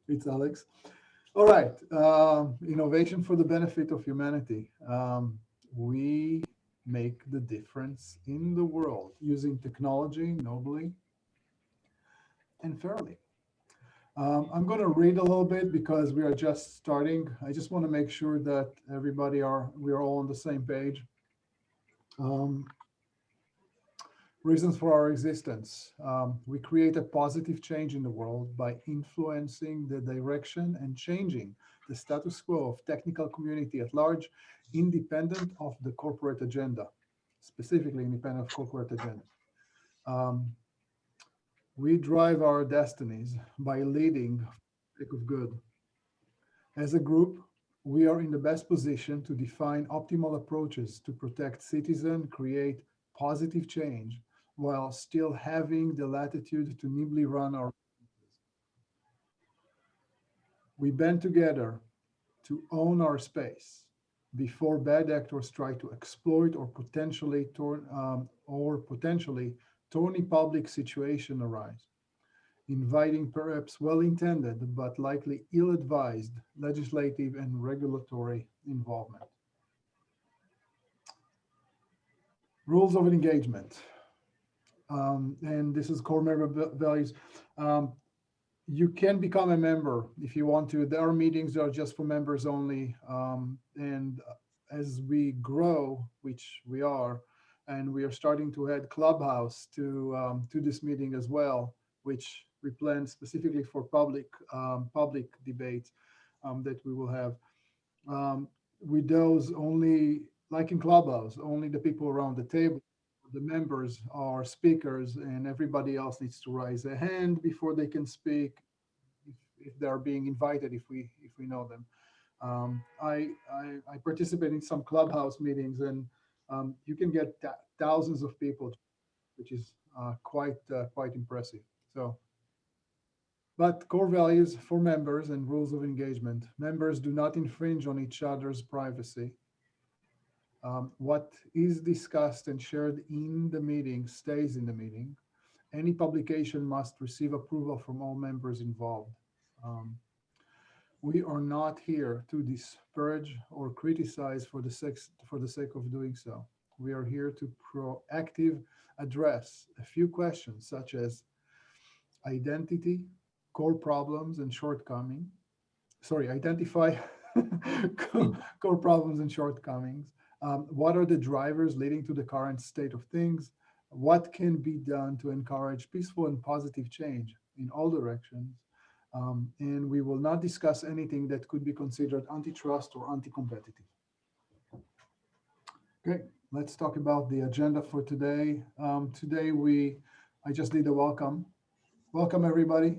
It's Alex. All right. Innovation for the benefit of humanity. We make the difference in the world using technology nobly and fairly. I'm going to read a little bit because we are just starting. I just want to make sure that we are all on the same page. Um, Reasons for our existence. We create a positive change in the world by influencing the direction and changing the status quo of technical community at large, independent of the corporate agenda, specifically independent of corporate agenda. Um, we drive our destinies by leading for the sake of good. As a group, we are in the best position to define optimal approaches to protect citizens, create positive change, while still having the latitude to nimbly run our businesses. We band together to own our space before bad actors try to exploit or potentially thorny public situation arise, inviting perhaps well-intended but likely ill-advised legislative and regulatory involvement. Rules of engagement, and this is core member values. Um, you can become a member if you want to. There are meetings that are just for members only, and as we grow, which we are, and we are starting to add Clubhouse to this meeting as well, which we plan specifically for public debates that we will have. Um, with those only, like in Clubhouse, only the people around the table, the members are speakers, and everybody else needs to raise a hand before they can speak if they're being invited, if we know them. I participate in some Clubhouse meetings, and you can get thousands of people, which is quite impressive. So, but core values for members and rules of engagement. Members do not infringe on each other's privacy. What is discussed and shared in the meeting stays in the meeting. Any publication must receive approval from all members involved. Um, we are not here to disparage or criticize for the sake of doing so. We are here to proactive address a few questions such as identity, core problems and shortcomings. Sorry, identify core problems and shortcomings. What are the drivers leading to the current state of things? What can be done to encourage peaceful and positive change in all directions? And we will not discuss anything that could be considered antitrust or anti-competitive. Okay, let's talk about the agenda for today. I just did a welcome. Welcome, everybody.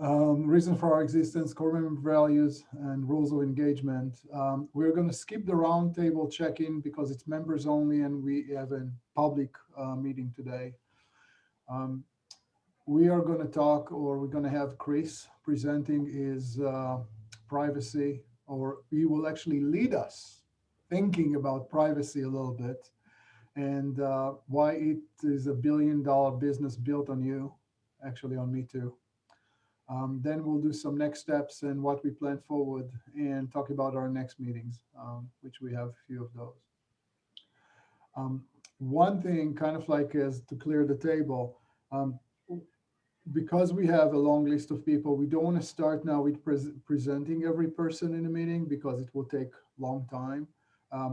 Reason for our existence, core member values, and rules of engagement. We're going to skip the roundtable check-in because it's members only, and we have a public meeting today. We are going to talk, or we're going to have Chris presenting his privacy, or he will actually lead us thinking about privacy a little bit and why it is a billion-dollar business built on you, actually on me too. Then we'll do some next steps and what we plan forward and talk about our next meetings, which we have a few of those. One thing kind of like is to clear the table, because we have a long list of people, we don't want to start now with presenting every person in the meeting because it will take a long time.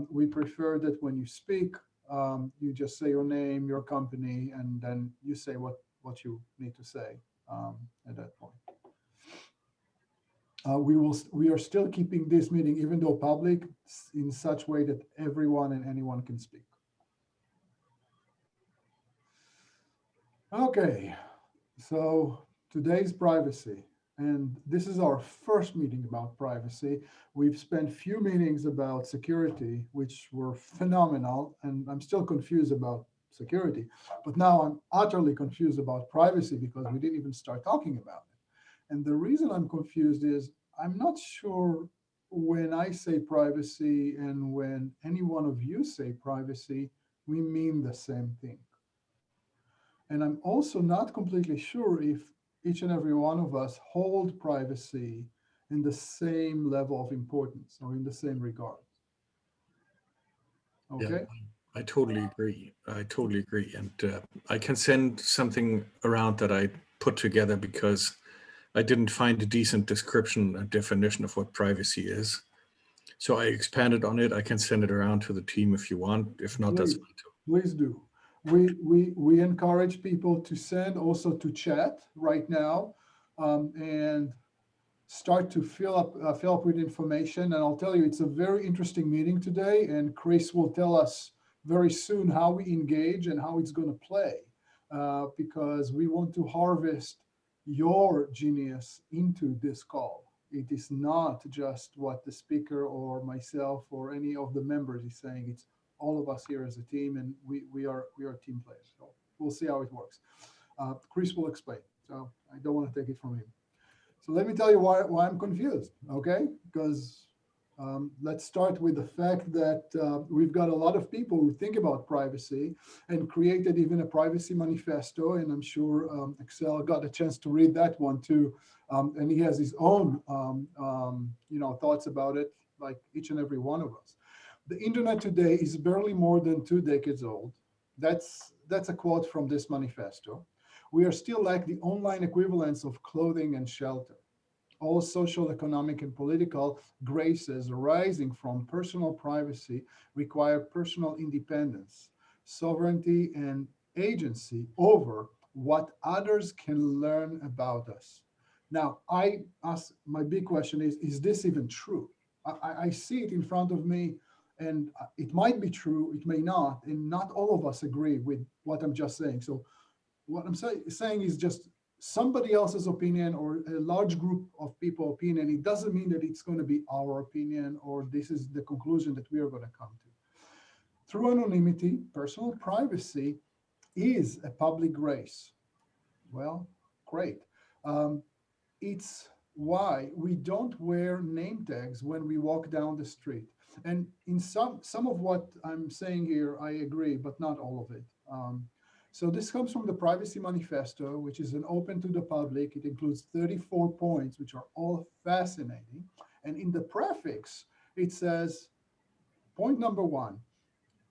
We prefer that when you speak, you just say your name, your company, and then you say what you need to say at that point. We are still keeping this meeting, even though public, in such way that everyone and anyone can speak. Okay, so today's privacy, and this is our first meeting about privacy. We've spent few meetings about security, which were phenomenal, and I'm still confused about security, but now I'm utterly confused about privacy because we didn't even start talking about it. And the reason I'm confused is I'm not sure when I say privacy and when any one of you say privacy, we mean the same thing. And I'm also not completely sure if each and every one of us hold privacy in the same level of importance or in the same regard. Yeah, Okay? I totally agree. I totally agree. And I can send something around that I put together because I didn't find a decent description and definition of what privacy is. So I expanded on it. I can send it around to the team if you want. If not, that's Please, fine too. please do. We encourage people to send, also to chat right now, and start to fill up with information. And I'll tell you, it's a very interesting meeting today, and Chris will tell us very soon how we engage and how it's going to play, because we want to harvest your genius into this call. It is not just what the speaker or myself or any of the members is saying. It's all of us here as a team, and we are team players. So we'll see how it works. Chris will explain. So I don't want to take it from him. So let me tell you why I'm confused, okay? Because let's start with the fact that we've got a lot of people who think about privacy and created even a privacy manifesto, and I'm sure Excel got a chance to read that one too, and he has his own thoughts about it, like each and every one of us. The internet today is barely more than 2 decades old. That's a quote from this manifesto. We are still like the online equivalents of clothing and shelter. All social, economic, and political graces arising from personal privacy require personal independence, sovereignty, and agency over what others can learn about us. Now, I ask, my big question is this even true? I see it in front of me, and it might be true, it may not, and not all of us agree with what I'm just saying. So what I'm saying is just somebody else's opinion or a large group of people opinion. It doesn't mean that it's going to be our opinion or this is the conclusion that we are going to come to. Through anonymity, personal privacy is a public grace. Well, great. Um, it's why we don't wear name tags when we walk down the street. And in some of what I'm saying here, I agree, but not all of it. So this comes from the Privacy Manifesto, which is an open to the public. It includes 34 points, which are all fascinating. And in the prefix, it says, point number 1,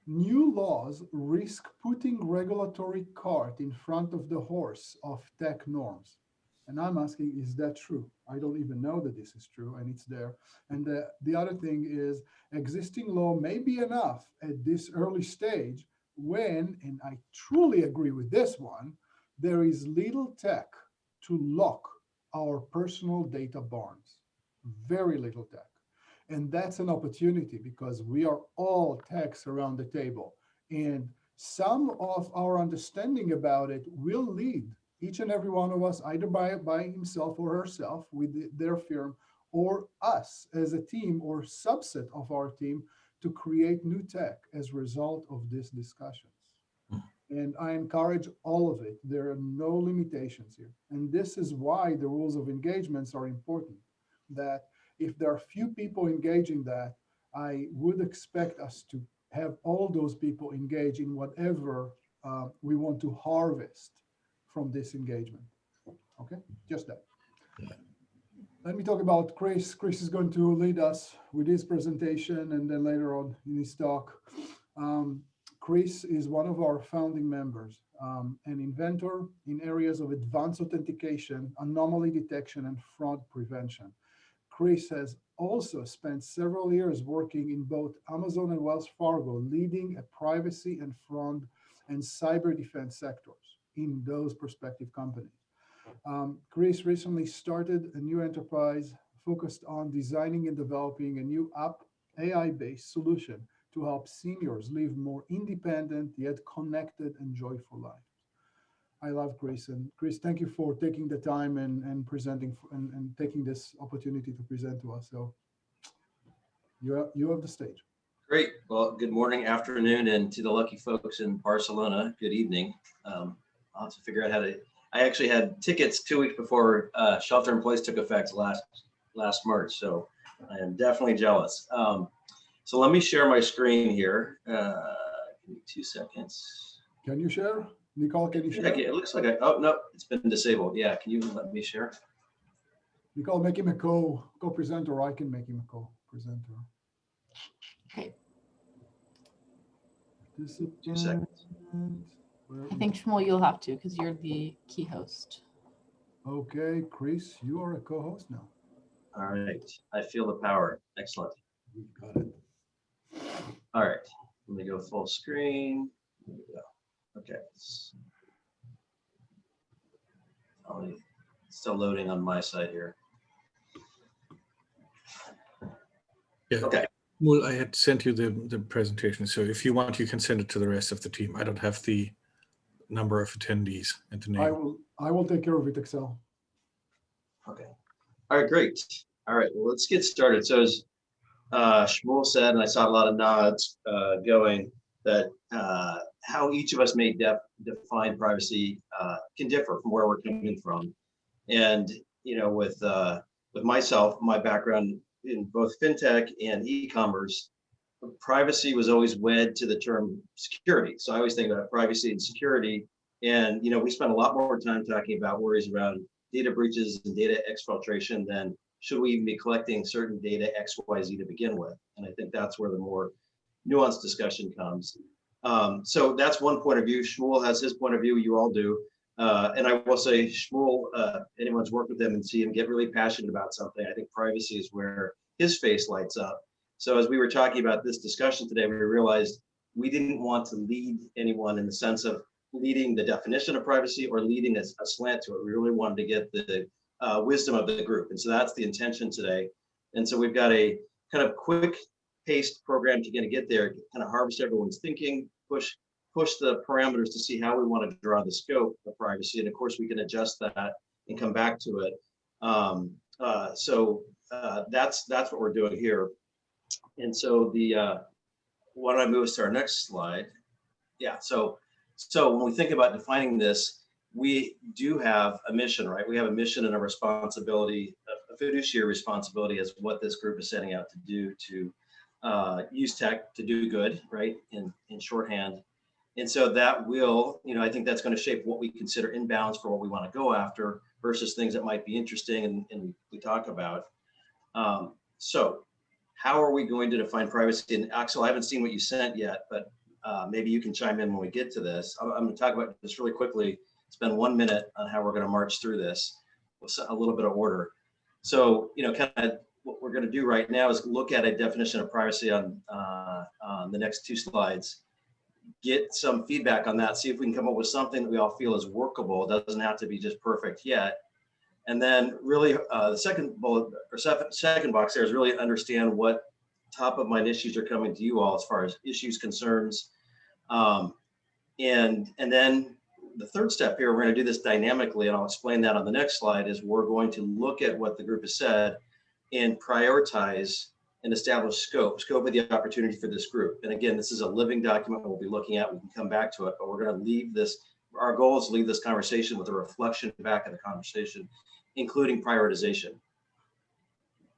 new laws risk putting regulatory cart in front of the horse of tech norms. And I'm asking, is that true? I don't even know that this is true, and it's there. And the other thing is, existing law may be enough at this early stage when, and I truly agree with this one, there is little tech to lock our personal data barns. Very little tech. And that's an opportunity because we are all techs around the table. And some of our understanding about it will lead each and every one of us, either by himself or herself with their firm, or us as a team or subset of our team, to create new tech as a result of these discussions. And I encourage all of it. There are no limitations here. And this is why the rules of engagements are important. That if there are few people engaging that, I would expect us to have all those people engage in whatever we want to harvest from this engagement. Okay, just that. Let me talk about Chris. Chris is going to lead us with his presentation and then later on in his talk. Chris is one of our founding members, an inventor in areas of advanced authentication, anomaly detection, and fraud prevention. Chris has also spent several years working in both Amazon and Wells Fargo, leading a privacy and fraud and cyber defense sectors in those prospective companies. Chris recently started a new enterprise focused on designing and developing a new app, AI-based solution to help seniors live more independent yet connected and joyful lives. I love Chris. And Chris, thank you for taking the time and presenting and taking this opportunity to present to us. So you have the stage. Great. Well, good morning, afternoon, and to the lucky folks in Barcelona, good evening. I'll have to figure out how to. I actually had tickets 2 weeks before shelter in place took effect last March, so I am definitely jealous. So let me share my screen here. Give me 2 seconds. Can you share? Nicole, can you share? It looks like oh, no, it's been disabled. Yeah, can you let me share? Nicole, make him a co-presenter, or I can make him a co-presenter. Okay. 2 seconds. I think Shmuel, you'll have to because you're the key host. Okay, Chris, you are a co-host now. All right, I feel the power. Excellent. We got it. All right, let me go full screen. There we go. Okay. Still loading on my side here. Yeah. Okay. Well, I had sent you the presentation, so if you want, you can send it to the rest of the team. I don't have the number of attendees and the name. I will take care of it, Excel. Okay. All right, great. All right, well, let's get started. So as Shmuel said, and I saw a lot of nods going, that how each of us may define privacy can differ from where we're coming from. And, you know, with myself, my background in both fintech and e-commerce, privacy was always wed to the term security. So I always think about privacy and security. And, you know, we spend a lot more time talking about worries around data breaches and data exfiltration than should we even be collecting certain data XYZ to begin with. And I think that's where the more nuanced discussion comes. So that's one point of view. Shmuel has his point of view, you all do. And I will say, Shmuel, anyone's worked with him and see him get really passionate about something, I think privacy is where his face lights up. So as we were talking about this discussion today, we realized we didn't want to lead anyone in the sense of leading the definition of privacy or leading a slant to it. We really wanted to get the wisdom of the group. And so that's the intention today. And so we've got a kind of quick paced program to get there, kind of harvest everyone's thinking, push the parameters to see how we want to draw the scope of privacy. And of course, we can adjust that and come back to it. That's what we're doing here. And so why don't I move us to our next slide? Yeah, so when we think about defining this, we do have a mission, right? We have a mission and a responsibility, a fiduciary responsibility as what this group is setting out to do, to use tech to do good, right? In shorthand. And so that will, you know, I think that's going to shape what we consider inbounds for what we want to go after versus things that might be interesting and we talk about. So how are we going to define privacy? And Axel, I haven't seen what you sent yet, but maybe you can chime in when we get to this. I'm going to talk about this really quickly, spend 1 minute on how we're going to march through this with a little bit of order. So, you know, kind of what we're going to do right now is look at a definition of privacy on the next 2 slides, get some feedback on that, see if we can come up with something that we all feel is workable. It doesn't have to be just perfect yet. And then really the second bullet or second box there is really understand what top of mind issues are coming to you all as far as issues, concerns. And then the third step here, we're going to do this dynamically, and I'll explain that on the next slide, is we're going to look at what the group has said and prioritize and establish scope of the opportunity for this group. And again, this is a living document we'll be looking at. We can come back to it, but we're going to leave this, our goal is to leave this conversation with a reflection back of the conversation, including prioritization.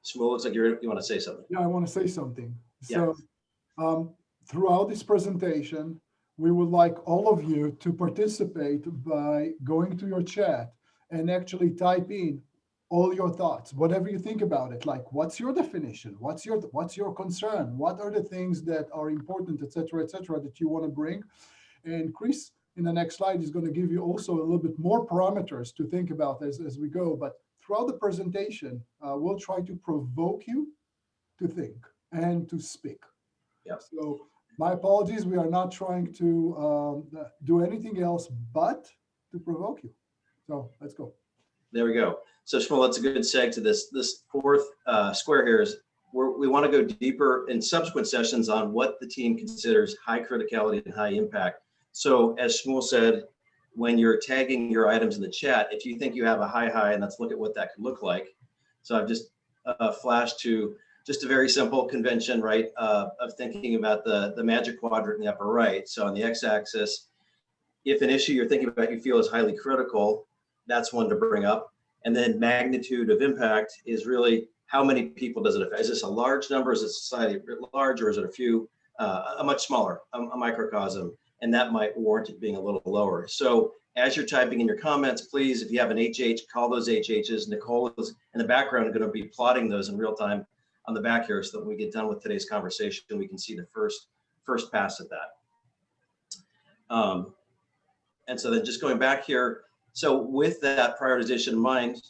Shmuel, looks like you want to say something. Yeah, I want to say something. Yeah. So throughout this presentation, we would like all of you to participate by going to your chat and actually type in all your thoughts, whatever you think about it. Like, what's your definition? What's your concern? What are the things that are important, et cetera, that you want to bring? And Chris, in the next slide, is going to give you also a little bit more parameters to think about as we go. But throughout the presentation, we'll try to provoke you to think and to speak. Yeah. So my apologies, we are not trying to do anything else but to provoke you. So let's go. There we go. So Shmuel, that's a good seg to this fourth square here is we want to go deeper in subsequent sessions on what the team considers high criticality and high impact. So as Shmuel said, when you're tagging your items in the chat, if you think you have a high, and let's look at what that could look like. So I've just flashed to just a very simple convention, right, of thinking about the magic quadrant in the upper right. So on the x-axis, if an issue you're thinking about you feel is highly critical, that's one to bring up. And then magnitude of impact is really how many people does it affect? Is this a large number? Is it society at large, or is it a few, a much smaller, a microcosm? and that might warrant it being a little lower. So as you're typing in your comments, please, if you have an HH, call those HHs. Nicole is in the background going to be plotting those in real time on the back here, so that when we get done with today's conversation, we can see the first pass at that. And so then just going back here, so with that prioritization in mind,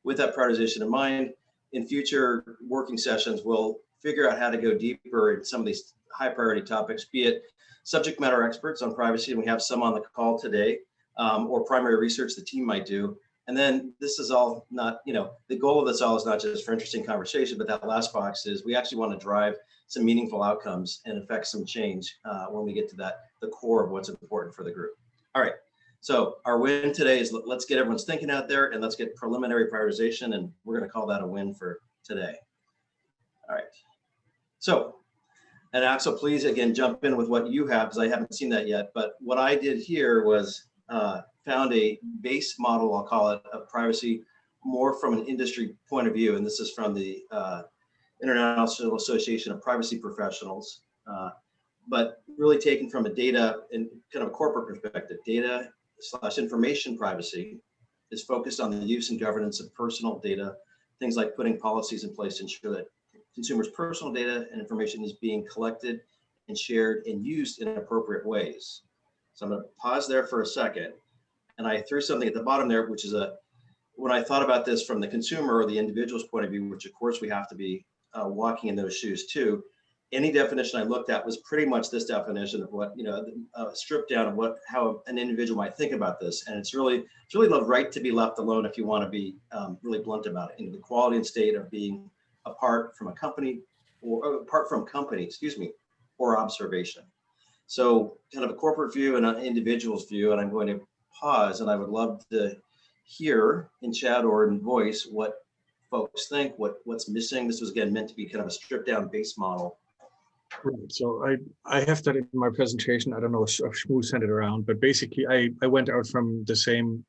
with that prioritization in mind, in future working sessions, we'll figure out how to go deeper in some of these high priority topics, be it subject matter experts on privacy, and we have some on the call today, or primary research the team might do. And then this is all not, the goal of this all is not just for interesting conversation, but that last box is we actually want to drive some meaningful outcomes and affect some change when we get to the core of what's important for the group. All right, so our win today is let's get everyone's thinking out there and let's get preliminary prioritization, and we're going to call that a win for today. All right, so, and Axel, please again jump in with what you have, because I haven't seen that yet, but what I did here was found a base model, I'll call it, of privacy more from an industry point of view, and this is from the International Association of Privacy Professionals, but really taken from a data and kind of a corporate perspective. Data/information privacy is focused on the use and governance of personal data, things like putting policies in place to ensure that consumers' personal data and information is being collected and shared and used in appropriate ways. So I'm going to pause there for a second. And I threw something at the bottom there, which is when I thought about this from the consumer or the individual's point of view, which of course we have to be walking in those shoes too. Any definition I looked at was pretty much this definition of what, stripped down of how an individual might think about this. And it's really the right to be left alone, if you want to be really blunt about it, the quality and state of being apart from a company or or observation. So kind of a corporate view and an individual's view, and I'm going to pause, and I would love to hear in chat or in voice what folks think, what's missing. This was again meant to be kind of a stripped down base model. Right. So I have that in my presentation. I don't know if Shmoo sent it around, but basically I went out from the same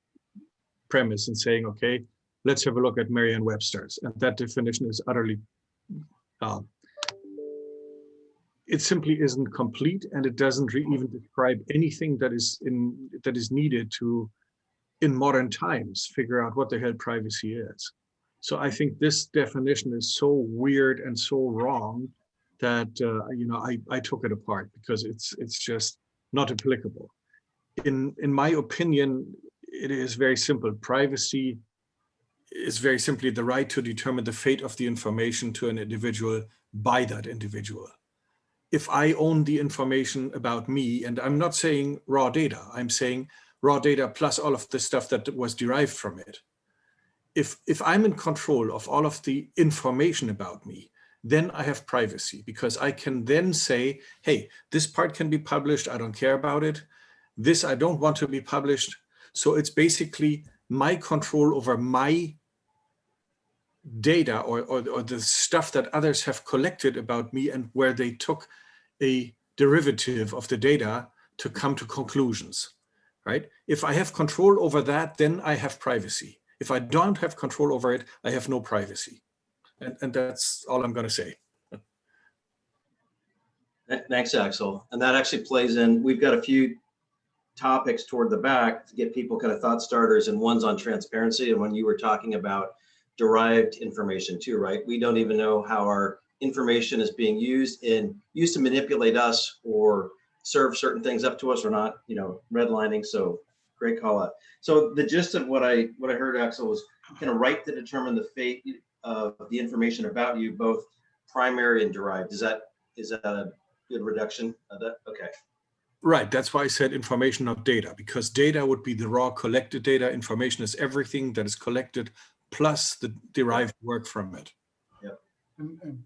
premise and saying, okay, let's have a look at Merriam-Webster's, and that definition is utterly it simply isn't complete, and it doesn't even describe anything that is needed to, in modern times, figure out what the hell privacy is. So I think this definition is so weird and so wrong that I took it apart, because it's just not applicable. In my opinion, it is very simple. Privacy is very simply the right to determine the fate of the information to an individual by that individual. If I own the information about me, and I'm not saying raw data, I'm saying raw data plus all of the stuff that was derived from it. If I'm in control of all of the information about me, then I have privacy, because I can then say, hey, this part can be published, I don't care about it. This I don't want to be published. So it's basically my control over my data or the stuff that others have collected about me, and where they took a derivative of the data to come to conclusions, right? If I have control over that, then I have privacy. If I don't have control over it, I have no privacy. And that's all I'm going to say. Thanks, Axel. And that actually plays in, we've got a few topics toward the back to get people kind of thought starters, and one's on transparency. And when you were talking about derived information too, right? We don't even know how our information is being used to manipulate us or serve certain things up to us or not, redlining. So great call out. So the gist of what I heard, Axel, was kind of right to determine the fate of the information about you, both primary and derived. Is that a good reduction of that? Okay. Right, that's why I said information, not data, because data would be the raw collected data. Information is everything that is collected plus the derived work from it. Yep.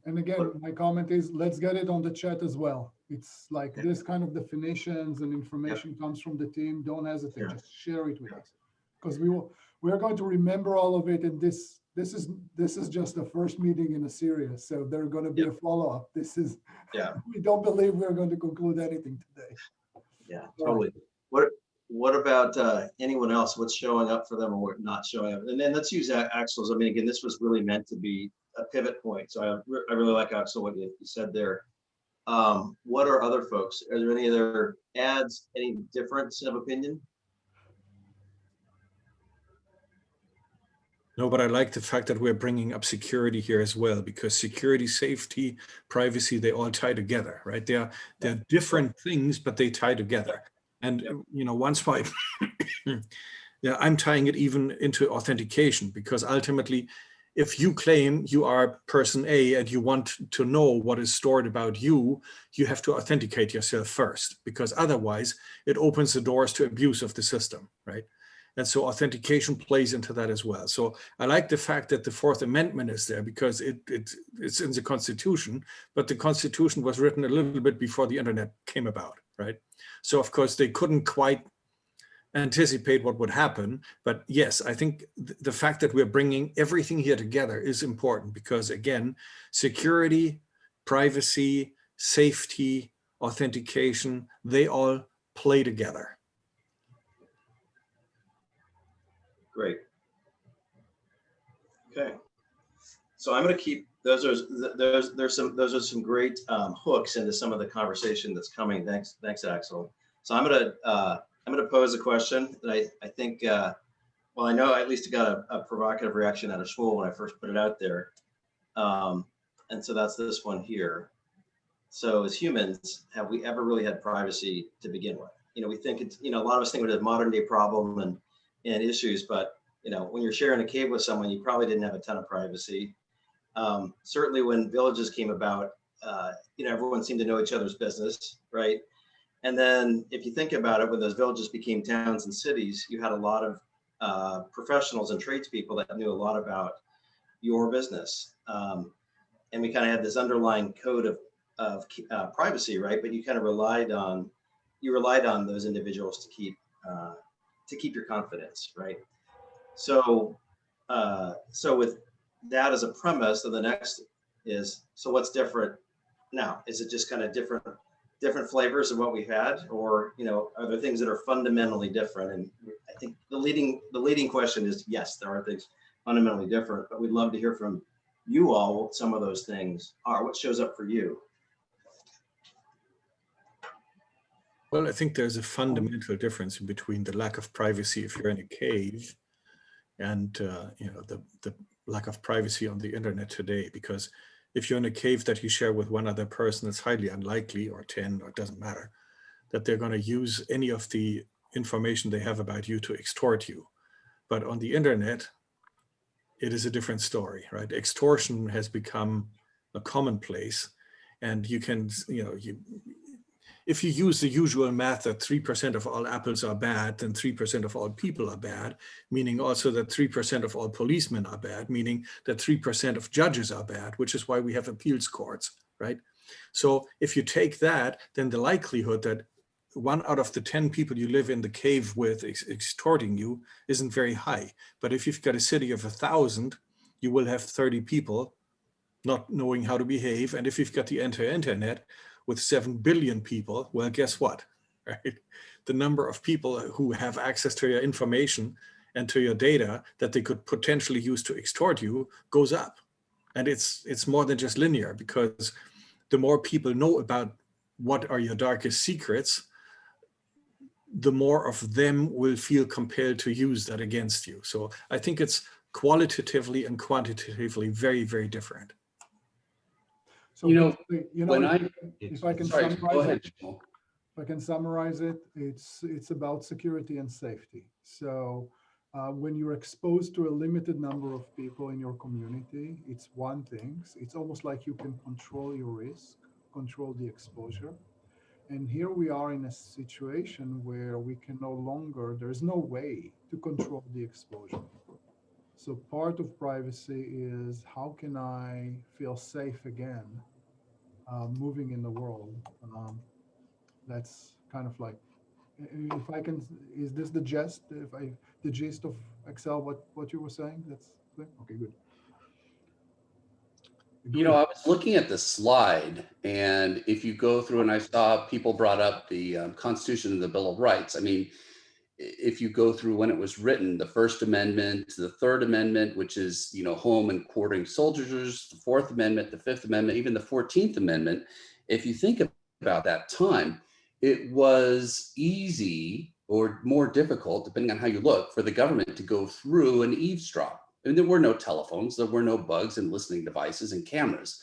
And again, my comment is, let's get it on the chat as well. It's like this kind of definitions and information comes from the team. Don't hesitate, just share it with us, because we're going to remember all of it. And this is just the first meeting in a series, so there's going to be a follow-up. We don't believe we're going to conclude anything today. Yeah, totally. What about anyone else? What's showing up for them or what not showing up? And then let's use Axel's. I mean, again, this was really meant to be a pivot point. So I really like, Axel, what you said there. What are other folks? Are there any other ads, any difference of opinion? No, but I like the fact that we're bringing up security here as well, because security, safety, privacy, they all tie together, right? They're different things, but they tie together. And, you know, once my, yeah, I'm tying it even into authentication, because ultimately, if you claim you are person A and you want to know what is stored about you, you have to authenticate yourself first, because otherwise it opens the doors to abuse of the system, right? And so authentication plays into that as well. So I like the fact that the Fourth Amendment is there, because it's in the Constitution, but the Constitution was written a little bit before the internet came about, right? So of course they couldn't quite anticipate what would happen. But yes, I think the fact that we're bringing everything here together is important, because again, security, privacy, safety, authentication, they all play together. Great. Okay. So I'm going to keep those are some great hooks into some of the conversation that's coming. Thanks, Axel. So I'm going to pose a question that I think well, I know at least it got a provocative reaction out of Shmuel when I first put it out there, and so that's this one here. So as humans, have we ever really had privacy to begin with? You know, we think it's, you know, a lot of us think it was a modern day problem and issues, but you know, when you're sharing a cave with someone, you probably didn't have a ton of privacy. Certainly when villages came about, you know, everyone seemed to know each other's business, right? And then if you think about it, when those villages became towns and cities, you had a lot of professionals and tradespeople that knew a lot about your business. And we kind of had this underlying code of privacy, right? But you kind of relied on those individuals to keep your confidence, right? So with that as a premise, so the next is, so what's different now? Is it just kind of different flavors of what we've had, or, you know, are there things that are fundamentally different? And I think the leading question is, yes, there are things fundamentally different, but we'd love to hear from you all what some of those things are. What shows up for you? Well, I think there's a fundamental difference between the lack of privacy if you're in a cave and you know, the lack of privacy on the internet today. Because if you're in a cave that you share with one other person, it's highly unlikely, or 10, or it doesn't matter, that they're going to use any of the information they have about you to extort you. But on the internet, it is a different story, right? Extortion has become a commonplace, and you can, you know, if you use the usual math that 3% of all apples are bad, then 3% of all people are bad, meaning also that 3% of all policemen are bad, meaning that 3% of judges are bad, which is why we have appeals courts, right? So if you take that, then the likelihood that 1 out of the 10 people you live in the cave with extorting you isn't very high. But if you've got a city of 1,000, you will have 30 people not knowing how to behave. And if you've got the entire internet with 7 billion people, well, guess what, right? The number of people who have access to your information and to your data that they could potentially use to extort you goes up. And it's more than just linear, because the more people know about what are your darkest secrets, the more of them will feel compelled to use that against you. So I think it's qualitatively and quantitatively very, very different. So if I can summarize it, it's about security and safety. So when you're exposed to a limited number of people in your community, it's one thing. It's almost like you can control your risk, control the exposure. And here we are in a situation where we can no longer, there's no way to control the exposure. So part of privacy is, how can I feel safe again moving in the world? That's kind of like, if I can, is this the gist? The gist of Excel, what you were saying? That's clear? Okay, good. You know, I was looking at the slide, and if you go through, and I saw people brought up the Constitution and the Bill of Rights. I mean, if you go through when it was written, the First Amendment, the Third Amendment, which is, you know, home and quartering soldiers, the Fourth Amendment, the Fifth Amendment, even the 14th Amendment, If you think about that time, it was easy or more difficult, depending on how you look, for the government to go through and eavesdrop. And there were no telephones, there were no bugs and listening devices and cameras.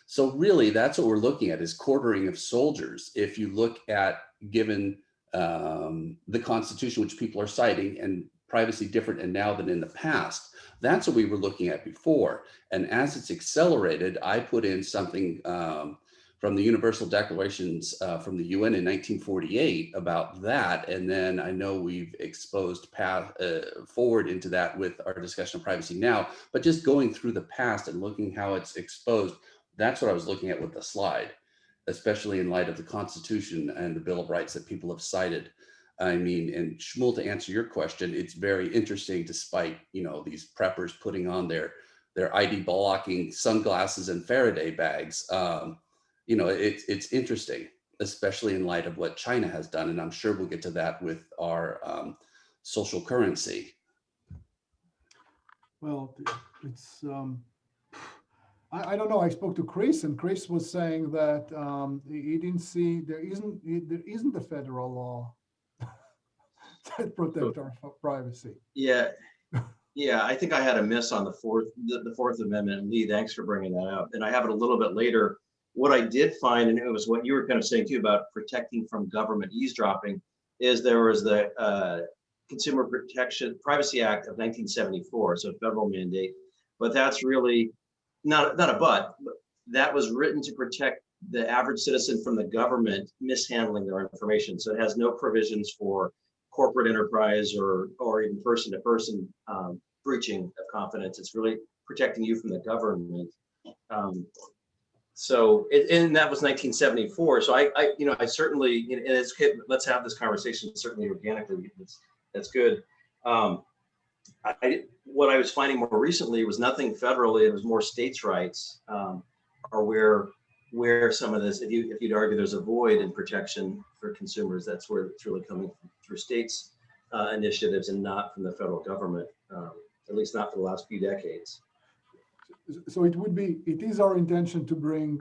So really, that's what we're looking at, is quartering of soldiers. If you look at, given the Constitution, which people are citing, and privacy different and now than in the past, that's what we were looking at before. And as it's accelerated, I put in something from the Universal Declarations from the UN in 1948 about that. And then I know we've exposed forward into that with our discussion of privacy now, but just going through the past and looking how it's exposed, that's what I was looking at with the slide, especially in light of the Constitution and the Bill of Rights that people have cited. I mean, and Shmuel, to answer your question, it's very interesting, despite, you know, these preppers putting on their ID blocking sunglasses and Faraday bags. You know, it's interesting, especially in light of what China has done. And I'm sure we'll get to that with our social currency. Well, it's, I don't know. I spoke to Chris, and Chris was saying that he didn't see, there isn't a federal law that protect our privacy. Yeah. Yeah, I think I had a miss on the Fourth Amendment. And Lee, thanks for bringing that up. And I have it a little bit later. What I did find, and it was what you were kind of saying too about protecting from government eavesdropping, is there was the Consumer Privacy Act of 1974, so a federal mandate. But that's really not a but that was written to protect the average citizen from the government mishandling their information. So it has no provisions for corporate enterprise or even person-to-person breaching of confidence. It's really protecting you from the government. And that was 1974. So I certainly, and it's let's have this conversation certainly organically. That's good. What I was finding more recently was nothing federally. It was more states' rights, or where some of this, if you'd argue there's a void in protection for consumers, that's where it's really coming through states' initiatives and not from the federal government, at least not for the last few decades. So it is our intention to bring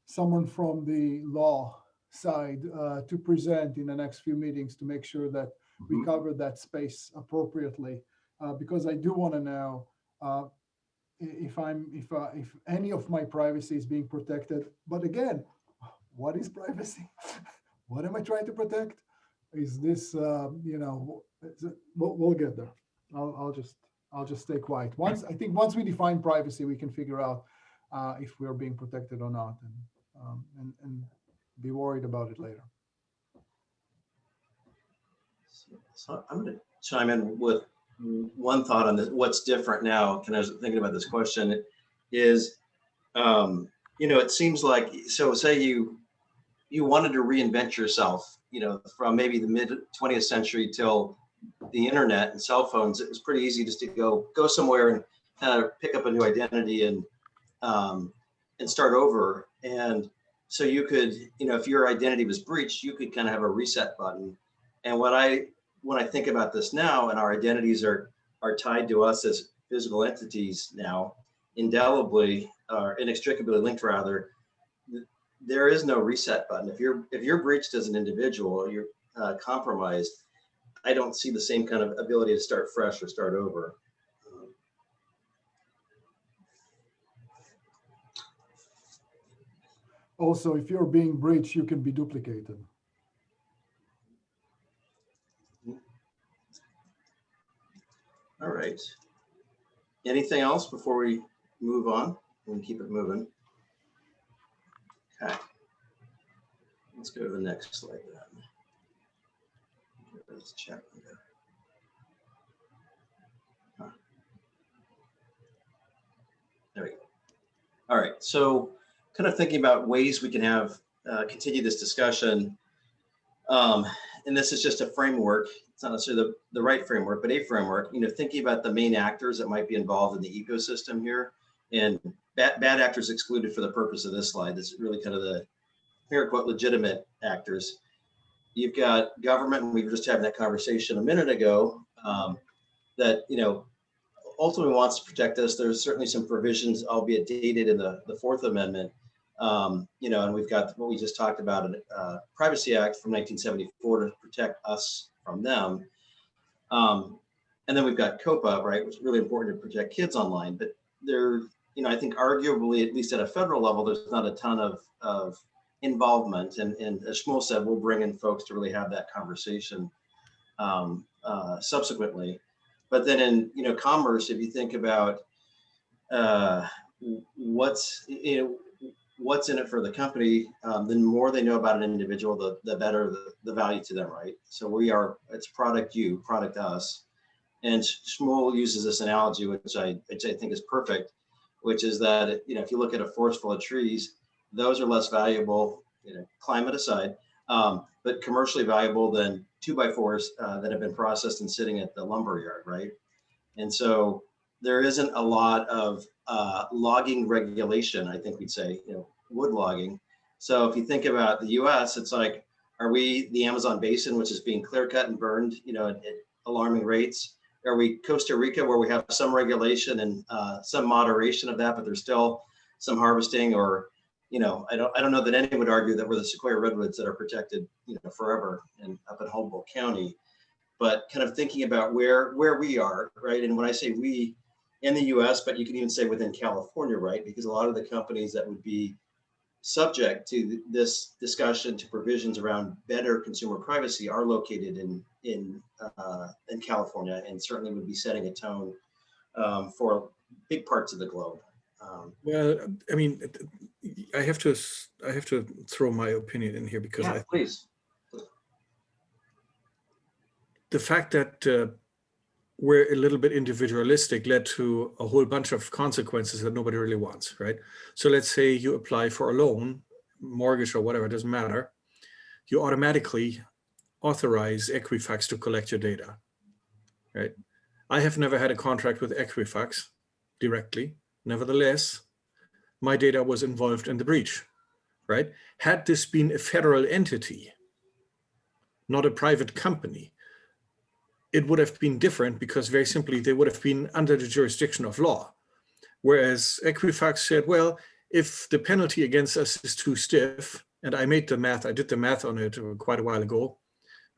someone from the law side to present in the next few meetings to make sure that we cover that space appropriately, because I do want to know if any of my privacy is being protected. But again, what is privacy? What am I trying to protect? Is this we'll get there. I'll just stay quiet. Once we define privacy, we can figure out if we're being protected or not, and be worried about it later. So I'm going to chime in with one thought on this. What's different now, and I was thinking about this question, is, it seems like, so say you wanted to reinvent yourself, from maybe the mid 20th century till the internet and cell phones. It was pretty easy just to go somewhere and kind of pick up a new identity and start over. And so you could, if your identity was breached, you could kind of have a reset button. And when I think about this now, and our identities are tied to us as physical entities now, indelibly or inextricably linked, rather, there is no reset button. If you're breached as an individual, or you're compromised, I don't see the same kind of ability to start fresh or start over. Also, if you're being breached, you can be duplicated. All right. Anything else before we move on? We can keep it moving. Okay. Let's go to the next slide then. Let's check. There we go. All right. So, kind of thinking about ways we can have continue this discussion. And this is just a framework. It's not necessarily the right framework, but a framework. Thinking about the main actors that might be involved in the ecosystem here, and bad actors excluded for the purpose of this slide. This is really kind of the air quote legitimate actors. You've got government, and we were just having that conversation a minute ago, that ultimately wants to protect us. There's certainly some provisions, albeit dated, in the Fourth Amendment, You know, and we've got what we just talked about, Privacy Act from 1974 to protect us from them. And then we've got COPA, right, which is really important to protect kids online. But there, you know, I think arguably, at least at a federal level, there's not a ton of involvement. And as Shmuel said, we'll bring in folks to really have that conversation subsequently. But then in, you know, commerce, if you think about what's in it for the company, the more they know about an individual, the better the value to them, right? So it's product you, product us. And Shmuel uses this analogy, which I think is perfect, which is that, you know, if you look at a forest full of trees, those are less valuable, you know, climate aside, but commercially valuable than 2x4s that have been processed and sitting at the lumber yard, right? And so there isn't a lot of logging regulation, I think we'd say, you know, wood logging. So if you think about the US, it's like, are we the Amazon basin, which is being clear cut and burned, you know, at alarming rates? Are we Costa Rica, where we have some regulation and some moderation of that, but there's still some harvesting? Or, you know, I don't know that anyone would argue that we're the Sequoia redwoods that are protected, you know, forever and up in Humboldt County. But kind of thinking about where we are, right? And when I say we in the US, but you can even say within California, right? Because a lot of the companies that would be subject to this discussion, to provisions around better consumer privacy, are located in California, and certainly would be setting a tone for big parts of the globe. Well, I mean, I have to throw my opinion in here, because yeah, please. The fact that we're a little bit individualistic led to a whole bunch of consequences that nobody really wants, right? So let's say you apply for a loan, mortgage or whatever, it doesn't matter. You automatically authorize Equifax to collect your data, right? I have never had a contract with Equifax directly. Nevertheless, my data was involved in the breach, right? Had this been a federal entity, not a private company, it would have been different, because very simply, they would have been under the jurisdiction of law. Whereas Equifax said, well, if the penalty against us is too stiff, and I did the math on it quite a while ago,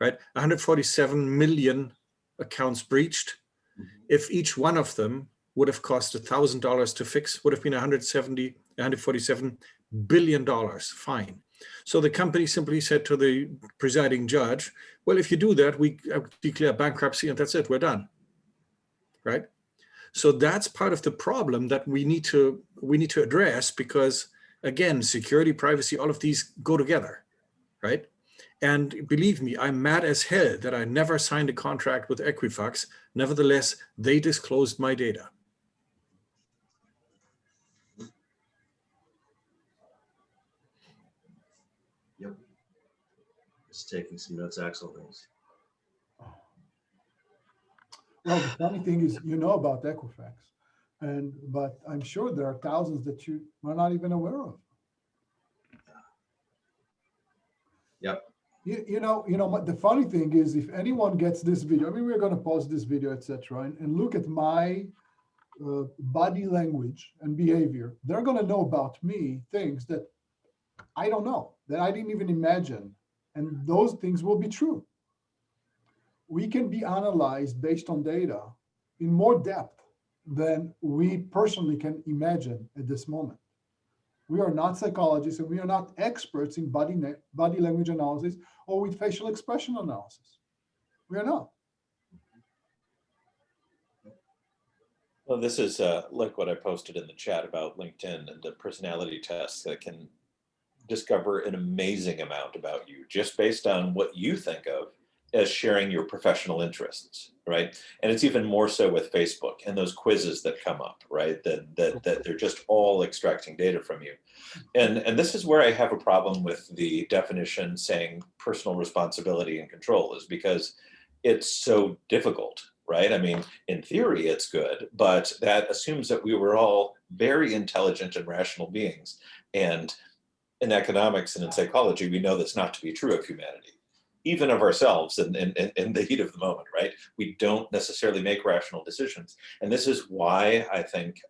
right? 147 million accounts breached. If each one of them would have cost $1,000 to fix, would have been $147 billion fine. So the company simply said to the presiding judge, well, if you do that, we declare bankruptcy and that's it, we're done, right? So that's part of the problem that we need to address, because again, security, privacy, all of these go together, right? And believe me, I'm mad as hell that I never signed a contract with Equifax. Nevertheless, they disclosed my data. Yep. Just taking some notes, Axel. Thanks. Well, the funny thing is, you know about Equifax, but I'm sure there are thousands that you are not even aware of. Yep. You know, the funny thing is, if anyone gets this video, I mean, we're going to post this video, etc., and look at my body language and behavior, they're going to know about me things that I don't know, that I didn't even imagine, and those things will be true. We can be analyzed based on data in more depth than we personally can imagine at this moment. We are not psychologists, and we are not experts in body language analysis or with facial expression analysis. We are not. Well, this is like what I posted in the chat about LinkedIn and the personality tests that can discover an amazing amount about you just based on what you think of as sharing your professional interests, right? And it's even more so with Facebook and those quizzes that come up, right? That they're just all extracting data from you. And this is where I have a problem with the definition saying personal responsibility and control, is because it's so difficult, right? I mean, in theory, it's good, but that assumes that we were all very intelligent and rational beings. And in economics and in psychology, we know that's not to be true of humanity, even of ourselves in the heat of the moment, right? We don't necessarily make rational decisions. And this is why I think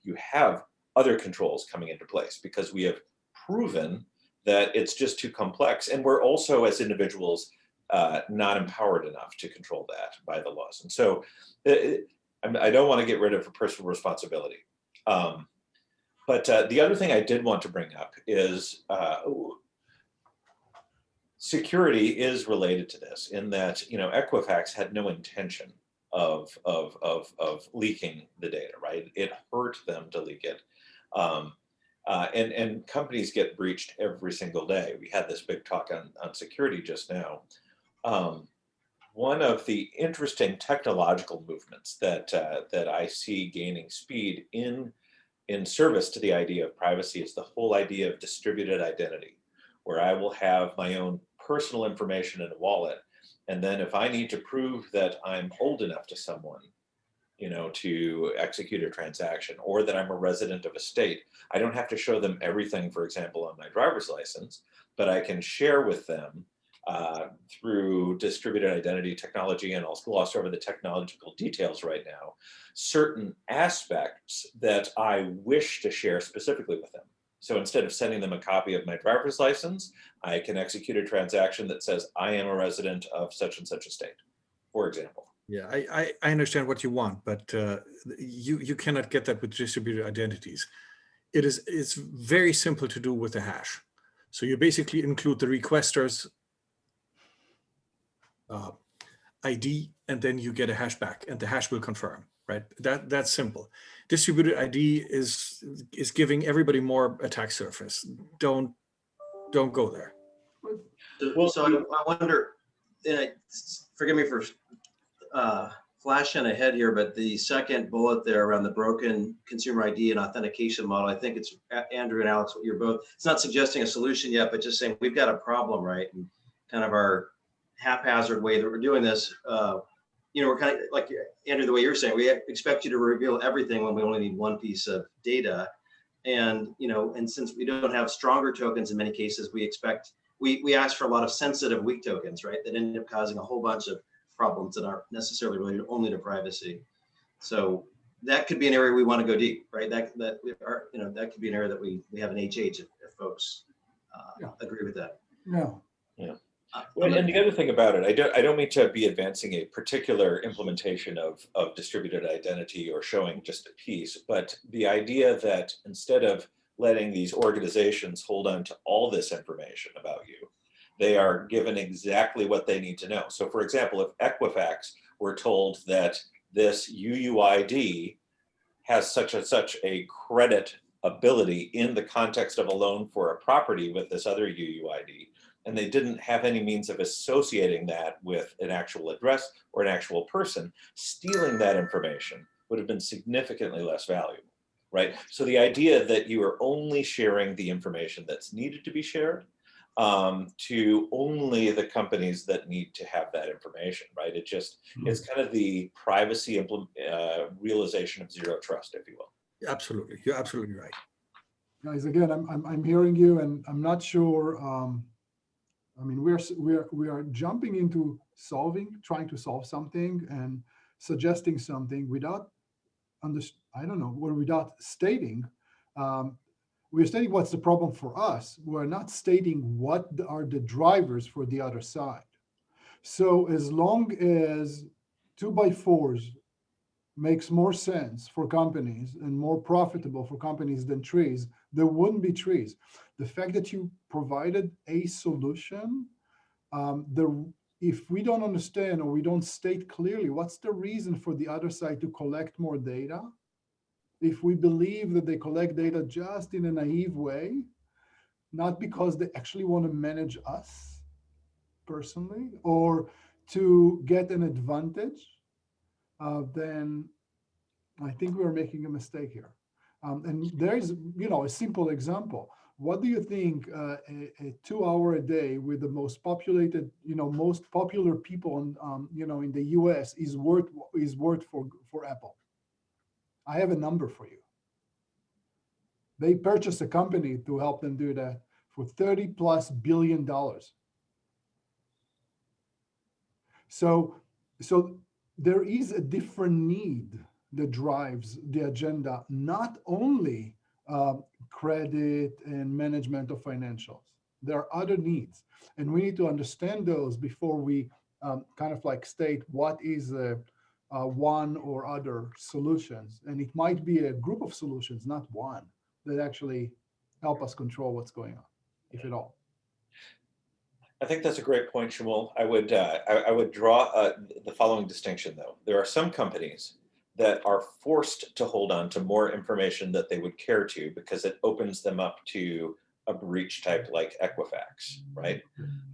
you have other controls coming into place, because we have proven that it's just too complex. And we're also, as individuals, not empowered enough to control that by the laws. And so I don't want to get rid of personal responsibility. But the other thing I did want to bring up is security is related to this, in that, you know, Equifax had no intention of leaking the data, right? It hurt them to leak it. And companies get breached every single day. We had this big talk on security just now. One of the interesting technological movements that I see gaining speed in service to the idea of privacy is the whole idea of distributed identity, where I will have my own personal information in a wallet. And then if I need to prove that I'm old enough to someone, you know, to execute a transaction, or that I'm a resident of a state, I don't have to show them everything, for example, on my driver's license, but I can share with them through distributed identity technology, and I'll gloss over the technological details right now, certain aspects that I wish to share specifically with them. So instead of sending them a copy of my driver's license, I can execute a transaction that says I am a resident of such and such a state, for example. Yeah, I understand what you want, but you cannot get that with distributed identities. It's very simple to do with a hash. So you basically include the requester's ID, and then you get a hash back, and the hash will confirm, right? That's simple. Distributed ID is giving everybody more attack surface. Don't go there. So I wonder, and forgive me for flashing ahead here, but the second bullet there around the broken consumer ID and authentication model, I think it's Andrew and Alex, you're both, it's not suggesting a solution yet, but just saying we've got a problem, right? And kind of our haphazard way that we're doing this, you know, we're kind of like, Andrew, the way you're saying, we expect you to reveal everything when we only need one piece of data. And, you know, and since we don't have stronger tokens in many cases, we expect, we ask for a lot of sensitive weak tokens, right? That end up causing a whole bunch of problems that aren't necessarily related only to privacy. So that could be an area we want to go deep, right? That you know, that could be an area that we have an HH if folks agree with that. No. Yeah. Well, and the other thing about it, I don't mean to be advancing a particular implementation of distributed identity or showing just a piece, but the idea that instead of letting these organizations hold on to all this information about you, they are given exactly what they need to know. So for example, if Equifax were told that this UUID has such a credit ability in the context of a loan for a property with this other UUID, and they didn't have any means of associating that with an actual address or an actual person, stealing that information would have been significantly less valuable, right? So the idea that you are only sharing the information that's needed to be shared to only the companies that need to have that information, right? It just, it's kind of the privacy realization of zero trust, if you will. Absolutely, you're absolutely right. Guys, again, I'm hearing you, and I'm not sure. I mean, we are jumping into trying to solve something and suggesting something without without stating. We're stating what's the problem for us. We're not stating what are the drivers for the other side. So as long as 2x4s makes more sense for companies and more profitable for companies than trees, there wouldn't be trees. The fact that you provided a solution, if we don't understand or we don't state clearly what's the reason for the other side to collect more data, if we believe that they collect data just in a naive way, not because they actually want to manage us personally or to get an advantage, then I think we're making a mistake here. And there's, a simple example. What do you think a 2 hour a day with the most populated, most popular people in the US is worth for Apple? I have a number for you. They purchased a company to help them do that for $30+ billion. So there is a different need that drives the agenda, not only credit and management of financials. There are other needs, and we need to understand those before we kind of like state what is one or other solutions. And it might be a group of solutions, not one, that actually help us control what's going on, if at all. I think that's a great point, Shmuel. I would draw the following distinction, though. There are some companies that are forced to hold on to more information that they would care to because it opens them up to a breach type like Equifax, right?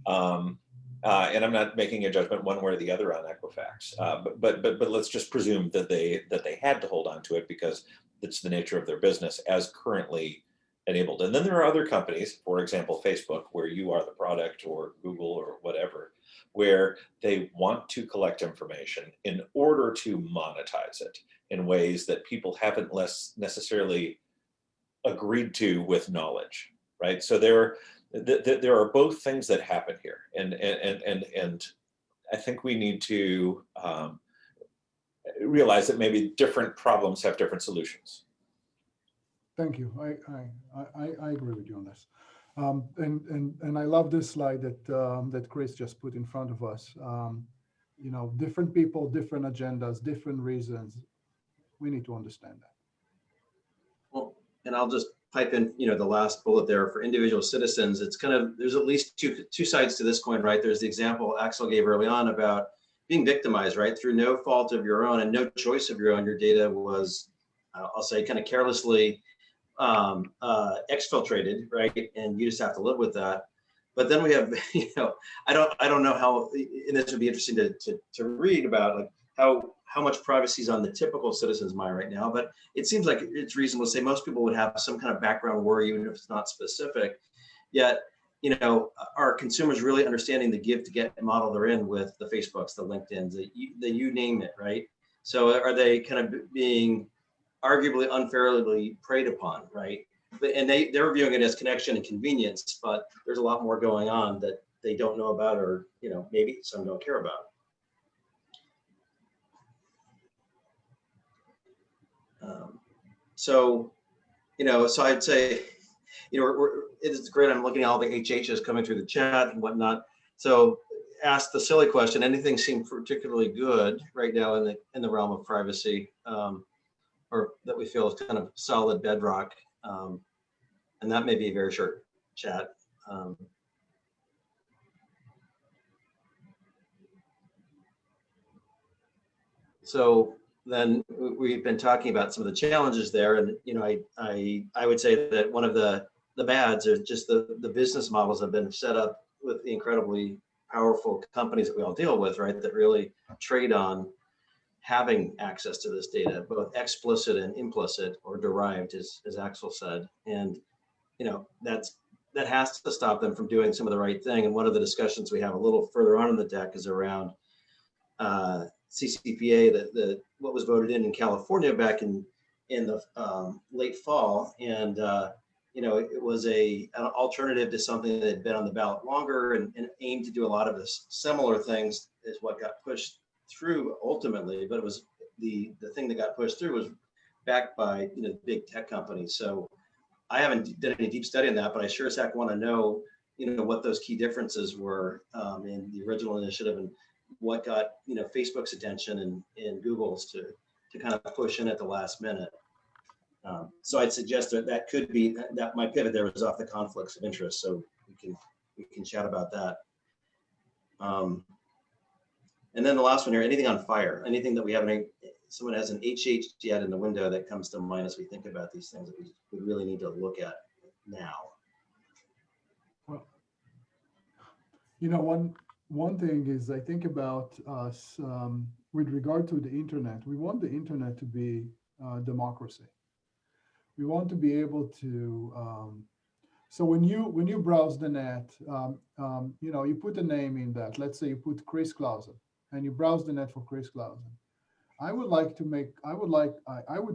And I'm not making a judgment one way or the other on Equifax, but let's just presume that they had to hold on to it because it's the nature of their business as currently enabled. And then there are other companies, for example, Facebook, where you are the product, or Google, or whatever, where they want to collect information in order to monetize it in ways that people haven't necessarily agreed to with knowledge, right? So there are both things that happen here, and I think we need to realize that maybe different problems have different solutions. Thank you. I agree with you on this. And I love this slide that Chris just put in front of us. Different people, different agendas, different reasons. We need to understand that. Well, and I'll just pipe in, the last bullet there for individual citizens. It's kind of, there's at least two sides to this coin, right? There's the example Axel gave early on about being victimized, right? Through no fault of your own and no choice of your own, your data was, I'll say, kind of carelessly exfiltrated, right? And you just have to live with that. But then we have, I don't know how, and this would be interesting to read about, like how much privacy is on the typical citizen's mind right now. But it seems like it's reasonable to say most people would have some kind of background worry, even if it's not specific. Yet, are consumers really understanding the give to get model they're in with the Facebooks, the LinkedIns, the you name it, right? So are they kind of being arguably unfairly preyed upon, right? And they're viewing it as connection and convenience, but there's a lot more going on that they don't know about, or maybe some don't care about. So I'd say, it's great. I'm looking at all the HHs coming through the chat and whatnot. So ask the silly question: anything seem particularly good right now in the realm of privacy? Or that we feel is kind of solid bedrock, and that may be a very short chat. So then we've been talking about some of the challenges there, and I would say that one of the bads are just the business models have been set up with the incredibly powerful companies that we all deal with, right? That really trade on having access to this data, both explicit and implicit, or derived, as Axel said. And that has to stop them from doing some of the right thing. And one of the discussions we have a little further on in the deck is around CCPA, what was voted in California back in the late fall. And it was an alternative to something that had been on the ballot longer and aimed to do a lot of the similar things is what got pushed through ultimately, but it was the thing that got pushed through was backed by big tech companies. So I haven't done any deep study on that, but I sure as heck want to know what those key differences were in the original initiative and what got Facebook's attention and Google's to kind of push in at the last minute. So I'd suggest that could be that my pivot there was off the conflicts of interest, so we can chat about that. And then the last one here, anything on fire, anything that we haven't, someone has an HH yet in the window that comes to mind as we think about these things that we really need to look at now. Well, one thing is I think about us with regard to the internet. We want the internet to be democracy. We want to be able to. So when you browse the net, you put a name in that. Let's say you put Chris Clausen, and you browse the net for Chris Clausen. I would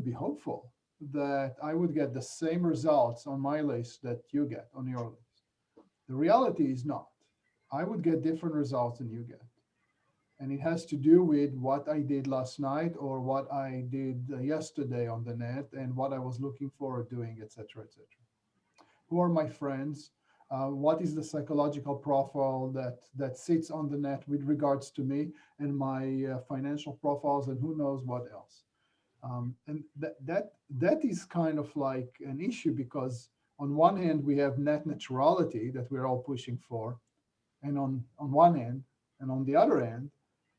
be hopeful that I would get the same results on my list that you get on your list. The reality is not. I would get different results than you get. And it has to do with what I did last night or what I did yesterday on the net and what I was looking forward to doing, etc., etc. Who are my friends? What is the psychological profile that sits on the net with regards to me and my financial profiles and who knows what else? And that is kind of like an issue because on one hand, we have net neutrality that we're all pushing for. And on one end, and on the other end,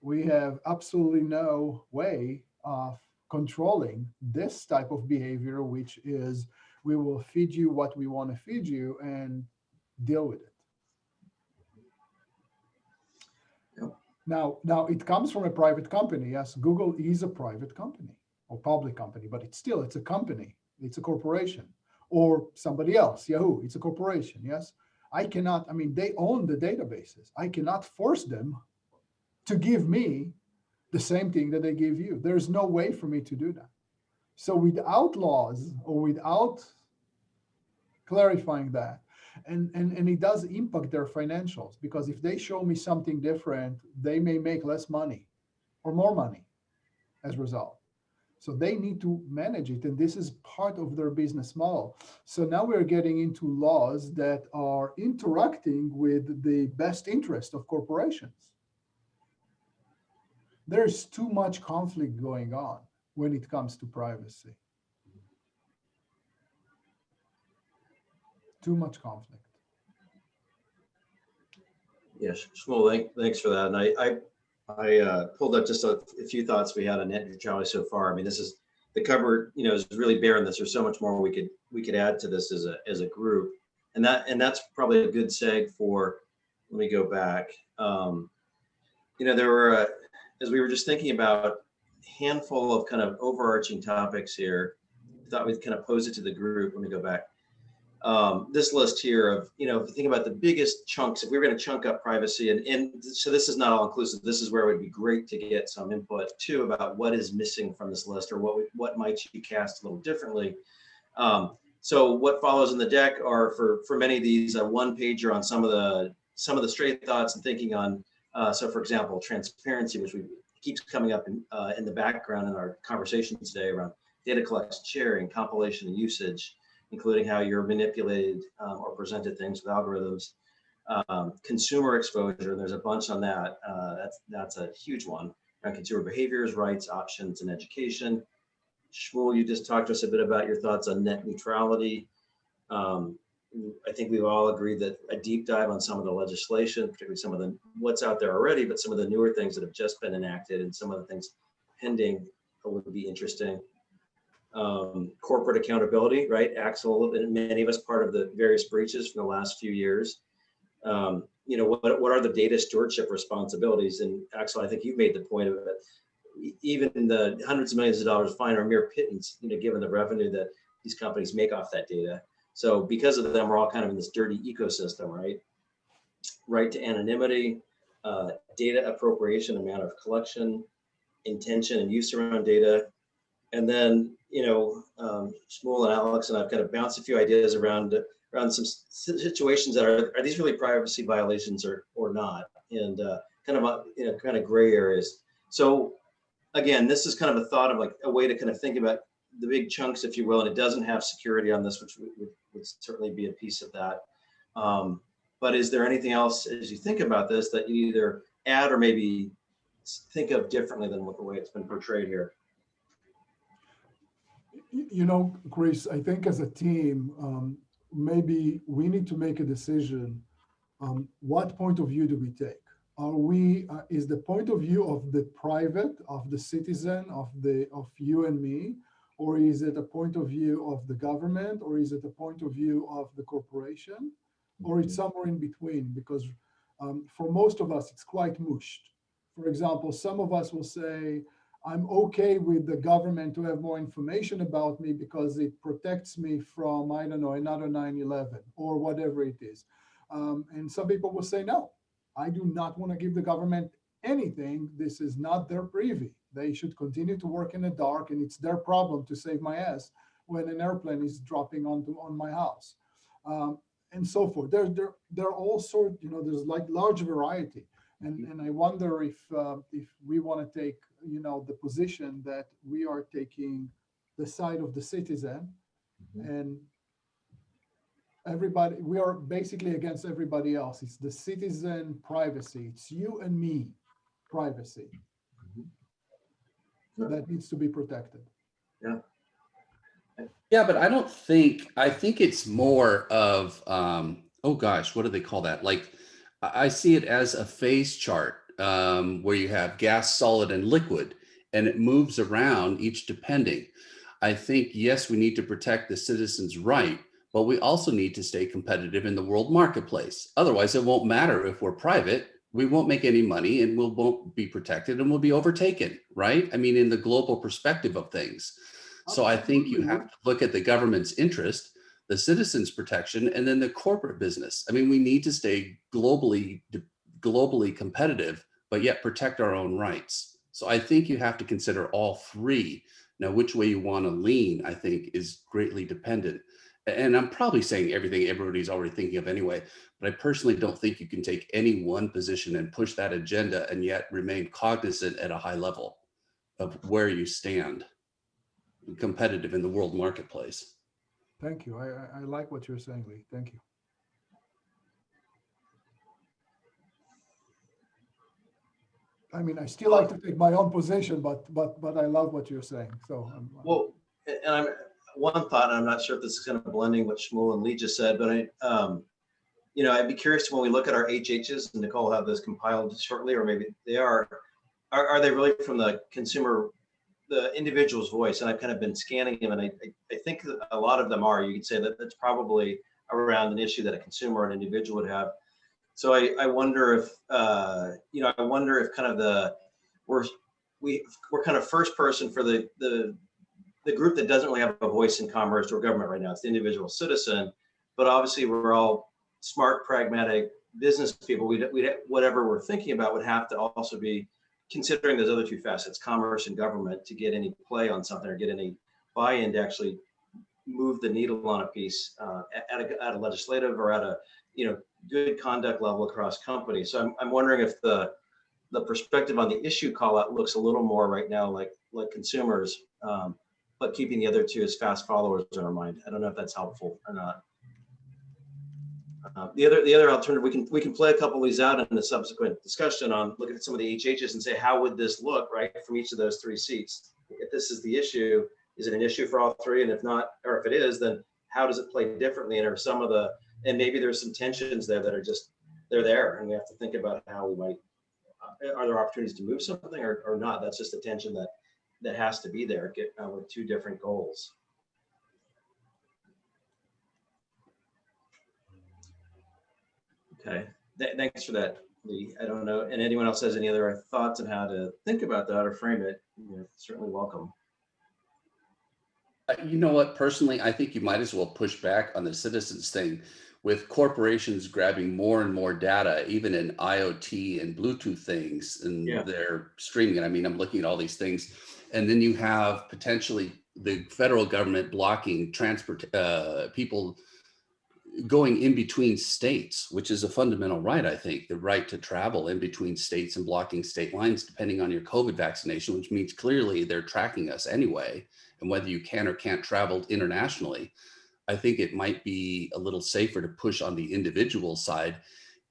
we have absolutely no way of controlling this type of behavior, which is we will feed you what we want to feed you and deal with it. Yep. Now it comes from a private company. Yes, Google is a private company or public company, but it's a company. It's a corporation. Or somebody else, Yahoo, it's a corporation. Yes. They own the databases. I cannot force them to give me the same thing that they give you. There's no way for me to do that. So without laws or without clarifying that, and it does impact their financials, because if they show me something different, they may make less money or more money as a result. So they need to manage it, and this is part of their business model. So now we're getting into laws that are interacting with the best interest of corporations. There's too much conflict going on when it comes to privacy. Too much conflict. Yes, Shmuel, thanks for that. And I pulled up just a few thoughts we had on net neutrality so far. I mean, this is the cover, is really bare in this. There's so much more we could add to this as a group, and that's probably a good seg for. Let me go back. There were as we were just thinking about a handful of kind of overarching topics here. I thought we'd kind of pose it to the group. Let me go back. This list here of, if you think about the biggest chunks, if we were going to chunk up privacy, and so this is not all inclusive, this is where it would be great to get some input too about what is missing from this list or what might you cast a little differently. So what follows in the deck are for many of these a one pager on some of the straight thoughts and thinking on, so for example, transparency, which keeps coming up in the background in our conversations today around data collection, sharing, compilation, and usage, including how you're manipulated or presented things with algorithms. Consumer exposure, there's a bunch on that. That's a huge one. Around consumer behaviors, rights, options, and education. Shmuel, you just talked to us a bit about your thoughts on net neutrality. I think we've all agreed that a deep dive on some of the legislation, particularly some of what's out there already, but some of the newer things that have just been enacted and some of the things pending would be interesting. Corporate accountability, right? Axel and many of us part of the various breaches from the last few years. What are the data stewardship responsibilities? And Axel, I think you've made the point of it. Even the hundreds of millions of dollars fine are mere pittance, given the revenue that these companies make off that data. So because of them, we're all kind of in this dirty ecosystem, right? Right to anonymity, data appropriation, amount of collection, intention and use around data. And then, Shmuel and Alex and I've kind of bounced a few ideas around some situations that are these really privacy violations or not, and kind of gray areas. So again, this is kind of a thought of like a way to kind of think about the big chunks, if you will, and it doesn't have security on this, which would certainly be a piece of that. But is there anything else as you think about this that you either add or maybe think of differently than the way it's been portrayed here? Chris, I think as a team, maybe we need to make a decision. What point of view do we take? Is the point of view of the private, of the citizen, of you and me, or is it a point of view of the government, or is it a point of view of the corporation, or it's somewhere in between? Because for most of us, it's quite mushed. For example, some of us will say, I'm okay with the government to have more information about me because it protects me from, I don't know, another 9/11 or whatever it is. And some people will say, no, I do not want to give the government anything. This is not their privy. They should continue to work in the dark, and it's their problem to save my ass when an airplane is dropping on my house, and so forth. There are all sorts, there's like large variety. And I wonder if we want to take, the position that we are taking the side of the citizen, and everybody, we are basically against everybody else. It's the citizen privacy. It's you and me privacy that needs to be protected. Yeah. Yeah, but I think it's more of, oh gosh, what do they call that? Like, I see it as a phase chart, where you have gas, solid, and liquid, and it moves around each depending. I think, yes, we need to protect the citizen's right, but we also need to stay competitive in the world marketplace. Otherwise, it won't matter if we're private. We won't make any money, and we won't be protected, and we'll be overtaken, right? I mean, in the global perspective of things. So I think you have to look at the government's interest, the citizens' protection, and then the corporate business. I mean, we need to stay globally competitive, but yet protect our own rights. So I think you have to consider all three. Now, which way you want to lean, I think, is greatly dependent. And I'm probably saying everything everybody's already thinking of anyway, but I personally don't think you can take any one position and push that agenda and yet remain cognizant at a high level of where you stand, competitive in the world marketplace. Thank you. I like what you're saying, Lee. Thank you. I mean, I still like to take my own position, but I love what you're saying. So well, and I'm one thought. I'm not sure if this is kind of blending what Shmuel and Lee just said, but I'd be curious when we look at our HHs, and Nicole will have those compiled shortly, or maybe they are they really from the consumer, the individual's voice? And I've kind of been scanning them, and I think that a lot of them are. You could say that that's probably around an issue that a consumer or an individual would have. So I wonder if kind of we're kind of first person for the group that doesn't really have a voice in commerce or government right now. It's the individual citizen, but obviously we're all smart, pragmatic business people. We whatever we're thinking about would have to also be considering those other two facets, commerce and government, to get any play on something or get any buy-in to actually move the needle on a piece at a legislative or at a good conduct level across companies. So I'm wondering if the perspective on the issue call out looks a little more right now like consumers, but keeping the other two as fast followers in our mind. I don't know if that's helpful or not. The other alternative, we can play a couple of these out in the subsequent discussion on looking at some of the HHs and say, how would this look, right, from each of those three seats? If this is the issue, is it an issue for all three? And if not, or if it is, then how does it play differently? And are some of the, and maybe there's some tensions there that are just, they're there, and we have to think about how we might, are there opportunities to move something or not? That's just a tension that has to be there with two different goals. Okay, thanks for that, Lee. I don't know, and anyone else has any other thoughts on how to think about that or frame it, you're certainly welcome. You know what, personally, I think you might as well push back on the citizens thing. With corporations grabbing more and more data, even in IoT and Bluetooth things, and they're streaming it. I mean, I'm looking at all these things. And then you have potentially the federal government blocking people going in between states, which is a fundamental right, I think, the right to travel in between states, and blocking state lines depending on your COVID vaccination, which means clearly they're tracking us anyway, and whether you can or can't travel internationally. I think it might be a little safer to push on the individual side,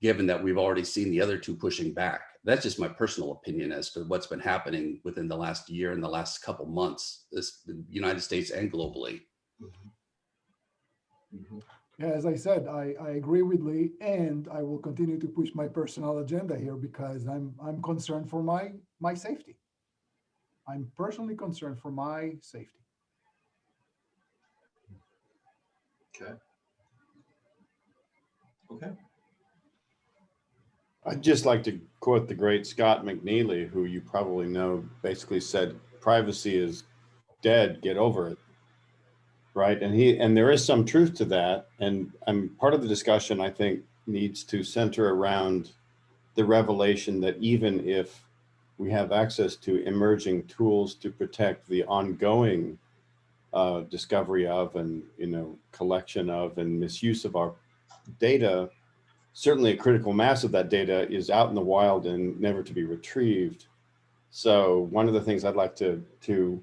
given that we've already seen the other two pushing back. That's just my personal opinion as to what's been happening within the last year and the last couple months, in the United States and globally. Yeah, as I said, I agree with Lee, and I will continue to push my personal agenda here because I'm concerned for my safety. I'm personally concerned for my safety. Okay. I'd just like to quote the great Scott McNeely, who you probably know, basically said, privacy is dead, get over it. Right. And there is some truth to that. And part of the discussion, I think, needs to center around the revelation that even if we have access to emerging tools to protect the ongoing discovery of and collection of and misuse of our data, certainly a critical mass of that data is out in the wild and never to be retrieved. So one of the things I'd like to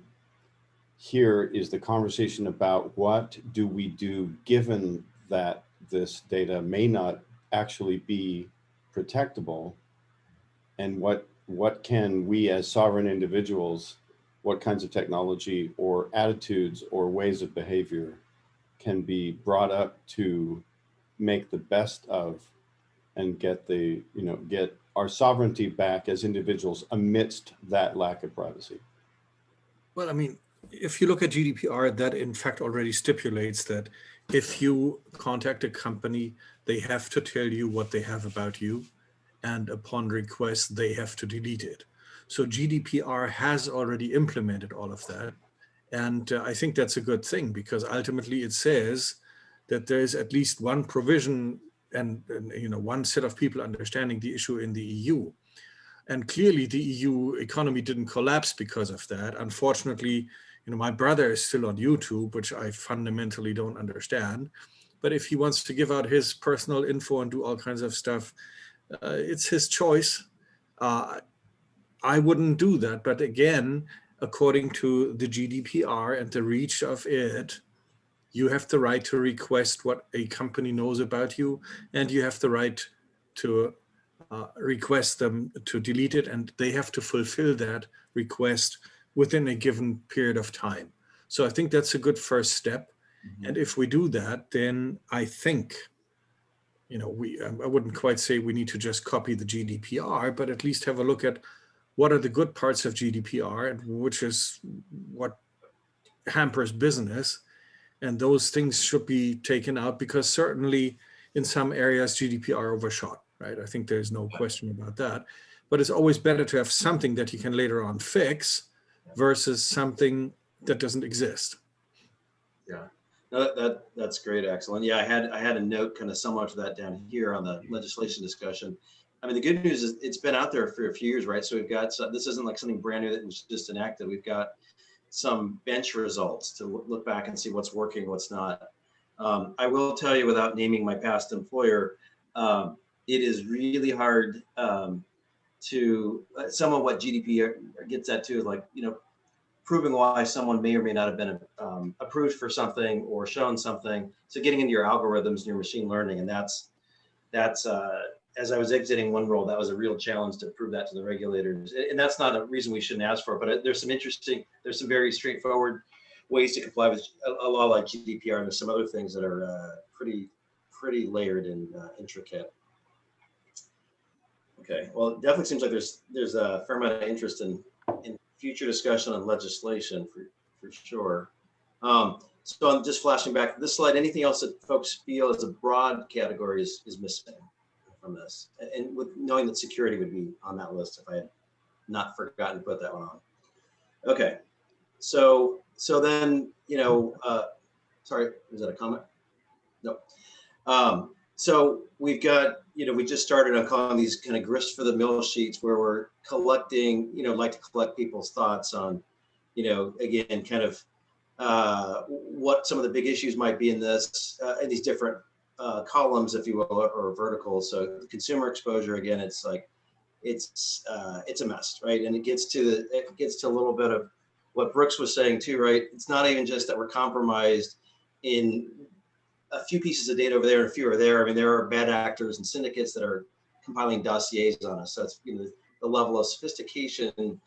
hear is the conversation about what do we do given that this data may not actually be protectable, and what can we as sovereign individuals, what kinds of technology or attitudes or ways of behavior can be brought up to make the best of and get get our sovereignty back as individuals amidst that lack of privacy. Well, I mean, if you look at GDPR, that in fact already stipulates that if you contact a company, they have to tell you what they have about you, and upon request, they have to delete it. So GDPR has already implemented all of that. And I think that's a good thing, because ultimately it says that there is at least one provision and one set of people understanding the issue in the EU. And clearly the EU economy didn't collapse because of that. Unfortunately, my brother is still on YouTube, which I fundamentally don't understand. But if he wants to give out his personal info and do all kinds of stuff, it's his choice. I wouldn't do that. But again, according to the GDPR and the reach of it, you have the right to request what a company knows about you, and you have the right to request them to delete it, and they have to fulfill that request within a given period of time. So I think that's a good first step. Mm-hmm. And if we do that, then I think, I wouldn't quite say we need to just copy the GDPR, but at least have a look at what are the good parts of GDPR, and which is what hampers business. And those things should be taken out, because certainly in some areas GDPR overshot, right? I think there's no question about that. But it's always better to have something that you can later on fix versus something that doesn't exist. Yeah, no, that's great, Axel. And yeah, I had a note kind of similar to that down here on the legislation discussion. I mean, the good news is it's been out there for a few years, right? So we've got this isn't like something brand new that was just enacted. We've got some bench results to look back and see what's working, what's not. I will tell you, without naming my past employer, it is really hard to, some of what GDPR gets at too, like, proving why someone may or may not have been approved for something or shown something. So getting into your algorithms and your machine learning, and that's as I was exiting one role, that was a real challenge to prove that to the regulators. And that's not a reason we shouldn't ask for it, but there's some very straightforward ways to comply with a law like GDPR, and there's some other things that are pretty layered and intricate. Okay, well, it definitely seems like there's a fair amount of interest in future discussion on legislation for sure. So I'm just flashing back to this slide. Anything else that folks feel as a broad category is missing from this? And with knowing that security would be on that list if I had not forgotten to put that one on. Okay, so then, sorry, is that a comment? No. So we've got, we just started on calling these kind of grist for the mill sheets, where we're collecting, like to collect people's thoughts on, again, kind of what some of the big issues might be in this, in these different columns, if you will, or verticals. So consumer exposure, again, it's like, it's a mess, right? And it gets to a little bit of what Brooks was saying too, right? It's not even just that we're compromised in a few pieces of data over there and a few are there. I mean, there are bad actors and syndicates that are compiling dossiers on us. So it's, the level of sophistication,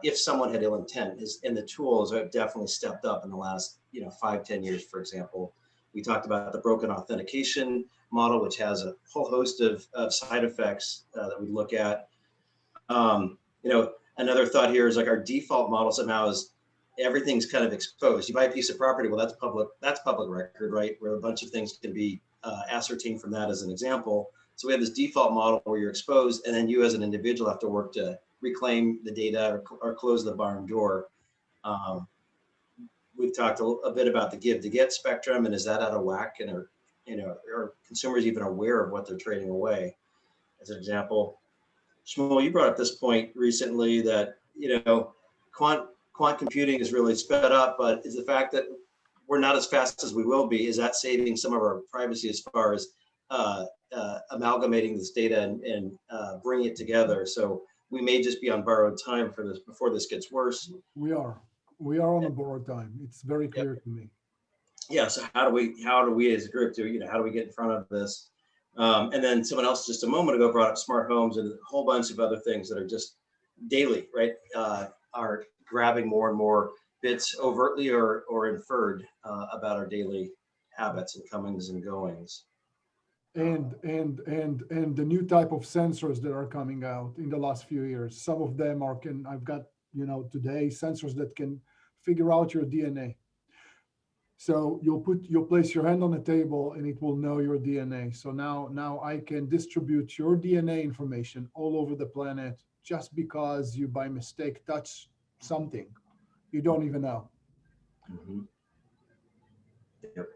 if someone had ill intent, and the tools have definitely stepped up in the last, 5-10 years, for example. We talked about the broken authentication model, which has a whole host of side effects that we look at. Another thought here is like our default model somehow is everything's kind of exposed. You buy a piece of property, well, that's public record, right? Where a bunch of things can be ascertained from that, as an example. So we have this default model where you're exposed, and then you as an individual have to work to reclaim the data or close the barn door. We've talked a bit about the give to get spectrum, and is that out of whack? And are consumers even aware of what they're trading away? As an example, Shmuel, you brought up this point recently that quant computing is really sped up, but is the fact that we're not as fast as we will be, is that saving some of our privacy as far as amalgamating this data and bringing it together. So we may just be on borrowed time for this before this gets worse. We are on a borrowed time. It's very clear to me. Yeah. So how do we as a group do, how do we get in front of this? And then someone else just a moment ago brought up smart homes and a whole bunch of other things that are just daily, right? Are grabbing more and more bits overtly or inferred about our daily habits and comings and goings. And the new type of sensors that are coming out in the last few years. Some of them I've got, today sensors that can figure out your DNA. So you'll place your hand on the table and it will know your DNA. So now I can distribute your DNA information all over the planet just because you by mistake touch something you don't even know. Mm-hmm. Yep.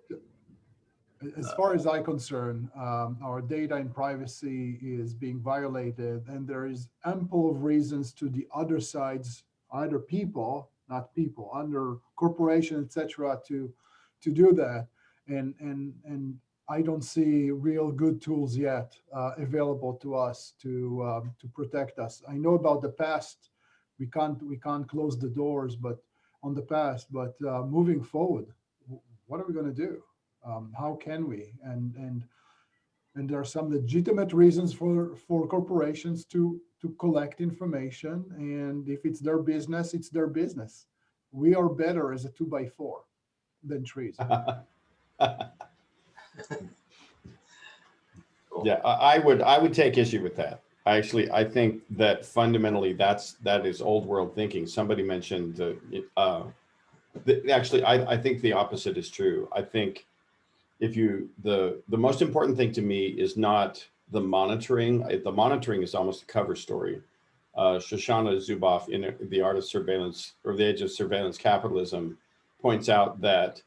As far as I'm concerned, our data and privacy is being violated, and there is ample of reasons to the other sides, either people, not people, under corporation, etc., to do that. And I don't see real good tools yet available to us to protect us. I know about the past. We can't close the doors, but on the past. But moving forward, what are we going to do? How can we? And there are some legitimate reasons for corporations to collect information. And if it's their business, it's their business. We are better as a 2x4 than trees. Yeah, I would take issue with that. I think that fundamentally that is old world thinking. Somebody mentioned actually, I think the opposite is true. I think the most important thing to me is not the monitoring. The monitoring is almost a cover story. Shoshana Zuboff in The Art of Surveillance, or The Age of Surveillance Capitalism, points out that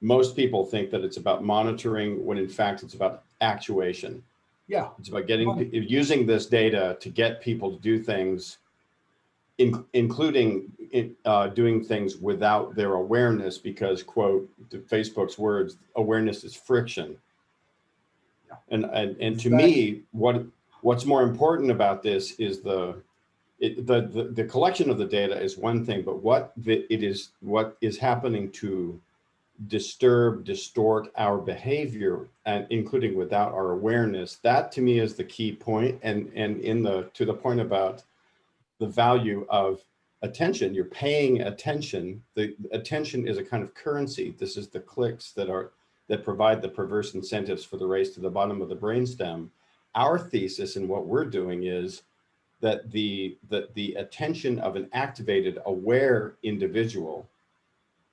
most people think that it's about monitoring when in fact it's about actuation. Yeah. It's about using this data to get people to do things, including doing things without their awareness, because, quote, to Facebook's words, awareness is friction. Yeah. And to me, what's more important about this is the collection of the data is one thing, but what is happening to distort our behavior, and including without our awareness. That to me is the key point. And to the point about the value of attention, you're paying attention. The attention is a kind of currency. This is the clicks that provide the perverse incentives for the race to the bottom of the brainstem. Our thesis and what we're doing is that the attention of an activated, aware individual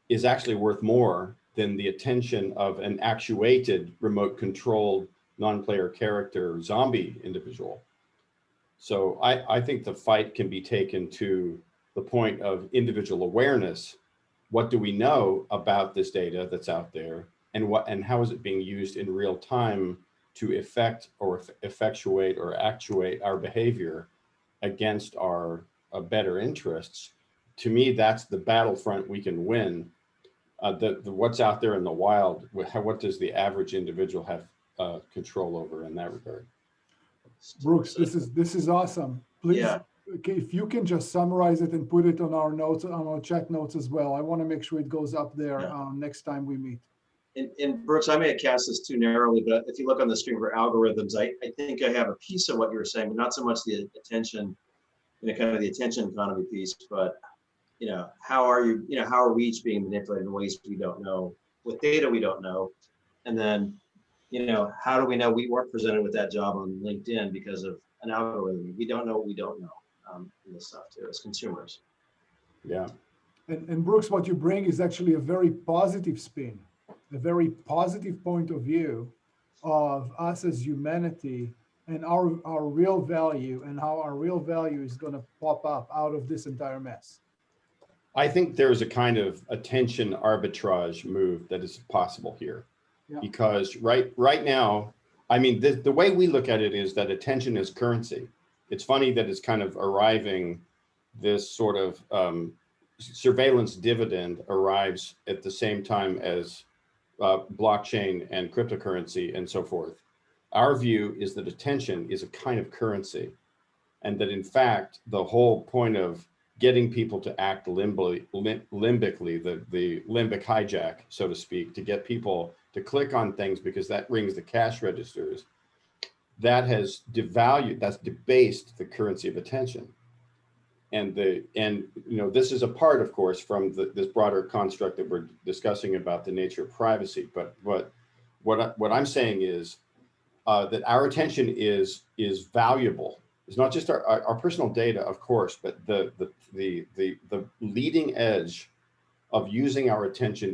is actually worth more than the attention of an actuated, remote controlled, non-player character zombie individual. So I think the fight can be taken to the point of individual awareness. What do we know about this data that's out there, and how is it being used in real time to effectuate or actuate our behavior against our better interests? To me, that's the battlefront we can win. What's out there in the wild, what does the average individual have control over in that regard? Brooks, this is awesome. Please, yeah. If you can just summarize it and put it on our notes, on our chat notes as well. I want to make sure it goes up there next time we meet. And Brooks, I may have cast this too narrowly, but if you look on the screen for algorithms, I think I have a piece of what you were saying, but not so much the attention, kind of the attention economy piece, but how are we each being manipulated in ways we don't know, with data we don't know, and then how do we know we weren't presented with that job on LinkedIn because of an algorithm? We don't know what we don't know in this stuff too, as consumers. Yeah. And Brooks, what you bring is actually a very positive spin, a very positive point of view of us as humanity and our real value, and how our real value is going to pop up out of this entire mess. I think there's a kind of attention arbitrage move that is possible here. Yeah. Because right now, I mean, the way we look at it is that attention is currency. It's funny that it's kind of arriving, this sort of surveillance dividend arrives at the same time as blockchain and cryptocurrency and so forth. our view is that attention is a kind of currency, and that in fact, the whole point of getting people to act limbically, the limbic hijack, so to speak, to get people to click on things because that rings the cash registers, that has devalued, that's debased the currency of attention. And this is apart, of course, from this broader construct that we're discussing about the nature of privacy. But what I'm saying is that our attention is valuable. It's not just our personal data, of course, but the leading edge of using our attention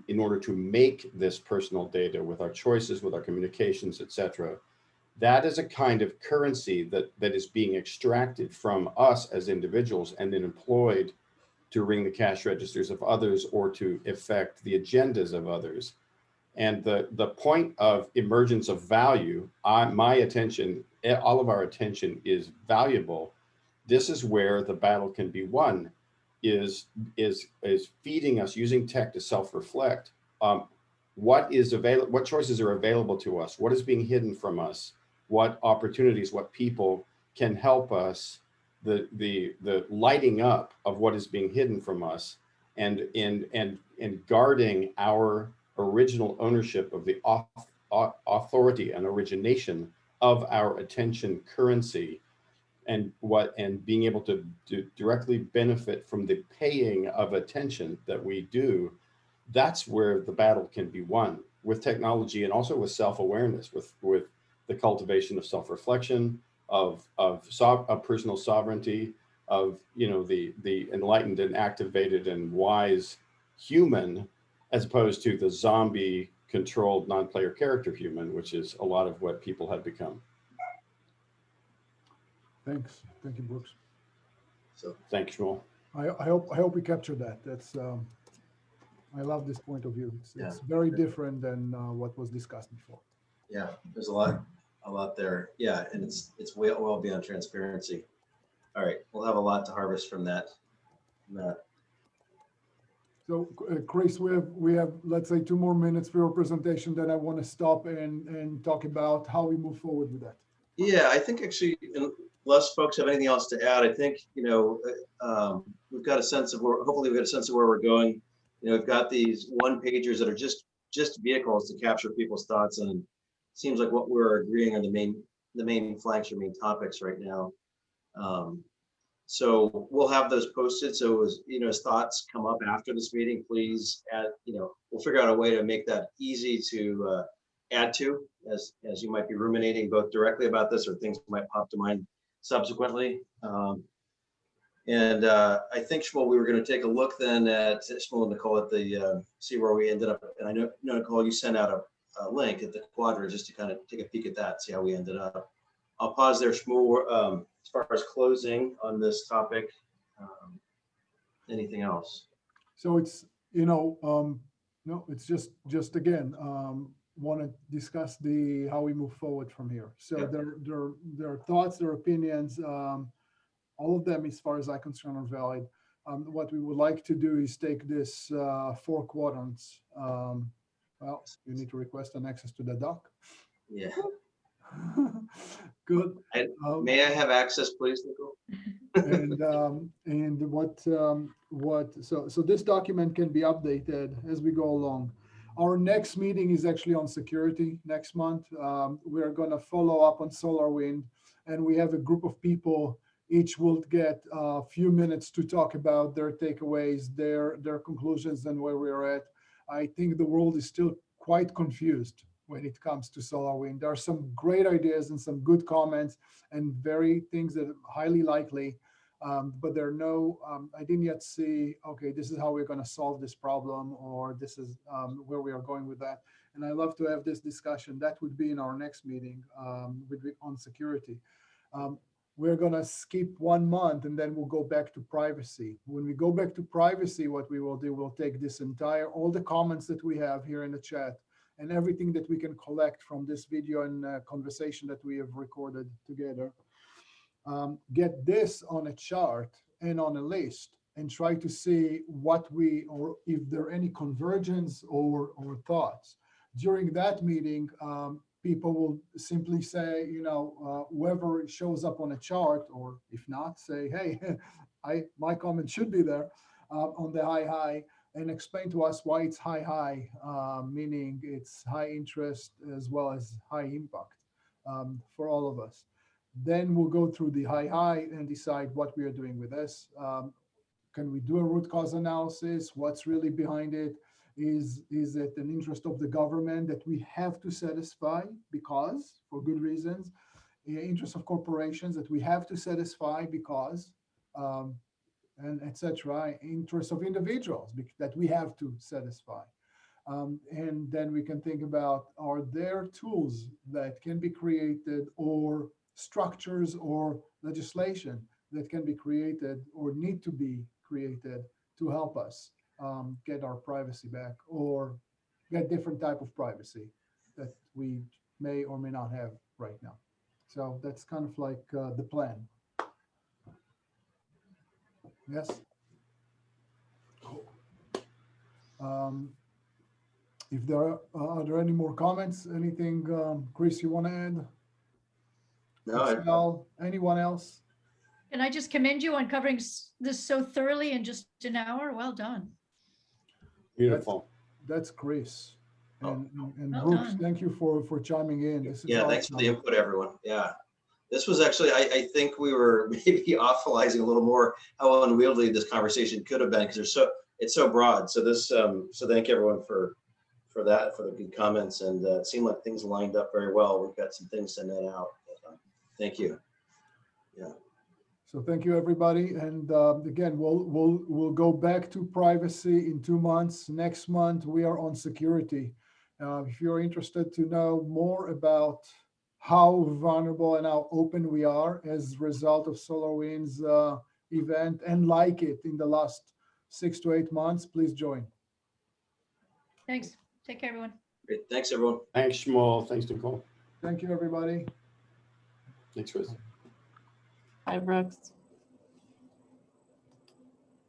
in order to make this personal data with our choices, with our communications, etc. That is a kind of currency that is being extracted from us as individuals and then employed to ring the cash registers of others or to affect the agendas of others. And the point of emergence of value, my attention, all of our attention is valuable. This is where the battle can be won, is feeding us, using tech to self-reflect. What choices are available to us? What is being hidden from us? What opportunities, what people can help us, the lighting up of what is being hidden from us, and guarding our original ownership of the authority and origination of our attention currency, and being able to directly benefit from the paying of attention that we do. That's where the battle can be won, with technology and also with self-awareness, with the cultivation of self-reflection, of personal sovereignty, of the enlightened and activated and wise human, as opposed to the zombie controlled non-player character human, which is a lot of what people have become. Thank you, Brooks. So Thank you, Shmuel. I hope we captured that. That's I love this point of view. It's very different than what was discussed before. yeah, there's a lot there. Yeah, and it's well beyond transparency. All right, we'll have a lot to harvest from that. So, Chris, we have let's say 2 more minutes for your presentation. Then I want to stop and talk about how we move forward with that. Yeah, I think actually, unless folks have anything else to add, I think we've got a sense of hopefully we've got a sense of where we're going. We've got these one-pagers that are just vehicles to capture people's thoughts, and it seems like what we're agreeing on the main flanks or main topics right now. So we'll have those posted. So as thoughts come up after this meeting, please add. We'll figure out a way to make that easy to add to as you might be ruminating both directly about this or things might pop to mind subsequently. And I think, Shmuel, we were going to take a look then at Shmuel and Nicole at the see where we ended up. And I know Nicole, you sent out a link at the quadrant just to kind of take a peek at that, see how we ended up. I'll pause there, Shmuel. As far as closing on this topic, anything else? So it's no, it's just again want to discuss how we move forward from here. So Yep. there are thoughts, there are opinions. All of them, as far as I'm concerned, are valid. What we would like to do is take this 4 quadrants. Well, you need to request an access to the doc. Yeah. Good. May I have access, please, Nicole? And so this document can be updated as we go along. Our next meeting is actually on security next month. We're going to follow up on SolarWind, and we have a group of people. Each will get a few minutes to talk about their takeaways, their conclusions, and where we're at. I think the world is still quite confused when it comes to SolarWind. There are some great ideas and some good comments and very things that are highly likely, but there are no, I didn't yet see, okay, this is how we're going to solve this problem, or this is where we are going with that. And I love to have this discussion. That would be in our next meeting on security. We're going to skip 1 month and then we'll go back to privacy. When we go back to privacy, what we will do, we'll take this all the comments that we have here in the chat and everything that we can collect from this video and conversation that we have recorded together, get this on a chart and on a list and try to see or if there are any convergence or thoughts. During that meeting, people will simply say, whoever shows up on a chart, or if not, say, hey, my comment should be there on the high, and explain to us why it's high, meaning it's high interest as well as high impact for all of us. Then we'll go through the high and decide what we are doing with this. Can we do a root cause analysis? What's really behind it? Is it an interest of the government that we have to satisfy because, for good reasons, interest of corporations that we have to satisfy because, and etc. Interest of individuals that we have to satisfy. And then we can think about, are there tools that can be created, or structures or legislation that can be created or need to be created to help us get our privacy back, or get different type of privacy that we may or may not have right now. So that's kind of like the plan. Yes. If there are there any more comments? Anything, Chris, you want to add? No, Anyone else? And I just commend you on covering this so thoroughly in just an hour. Well done. Beautiful. That's Chris. And Well Brooks, done. thank you for chiming in. This is yeah, thanks for the awesome. input, everyone. Yeah. This was actually, I think we were maybe awfulizing a little more how unwieldy this conversation could have been, because it's so broad. So this, so thank everyone for that, for the good comments, and it seemed like things lined up very well. We've got some things to net out. Thank you. Yeah. So thank you, everybody. And again, we'll go back to privacy in 2 months. Next month, we are on security. If you're interested to know more about how vulnerable and how open we are as a result of SolarWinds event, and like it in the last 6 to 8 months, please join. Thanks. Take care, everyone. Great. Thanks, everyone. Thanks, Shmuel. Thanks, Nicole. Thank you, everybody. Thanks, Chris. Bye, Brooks.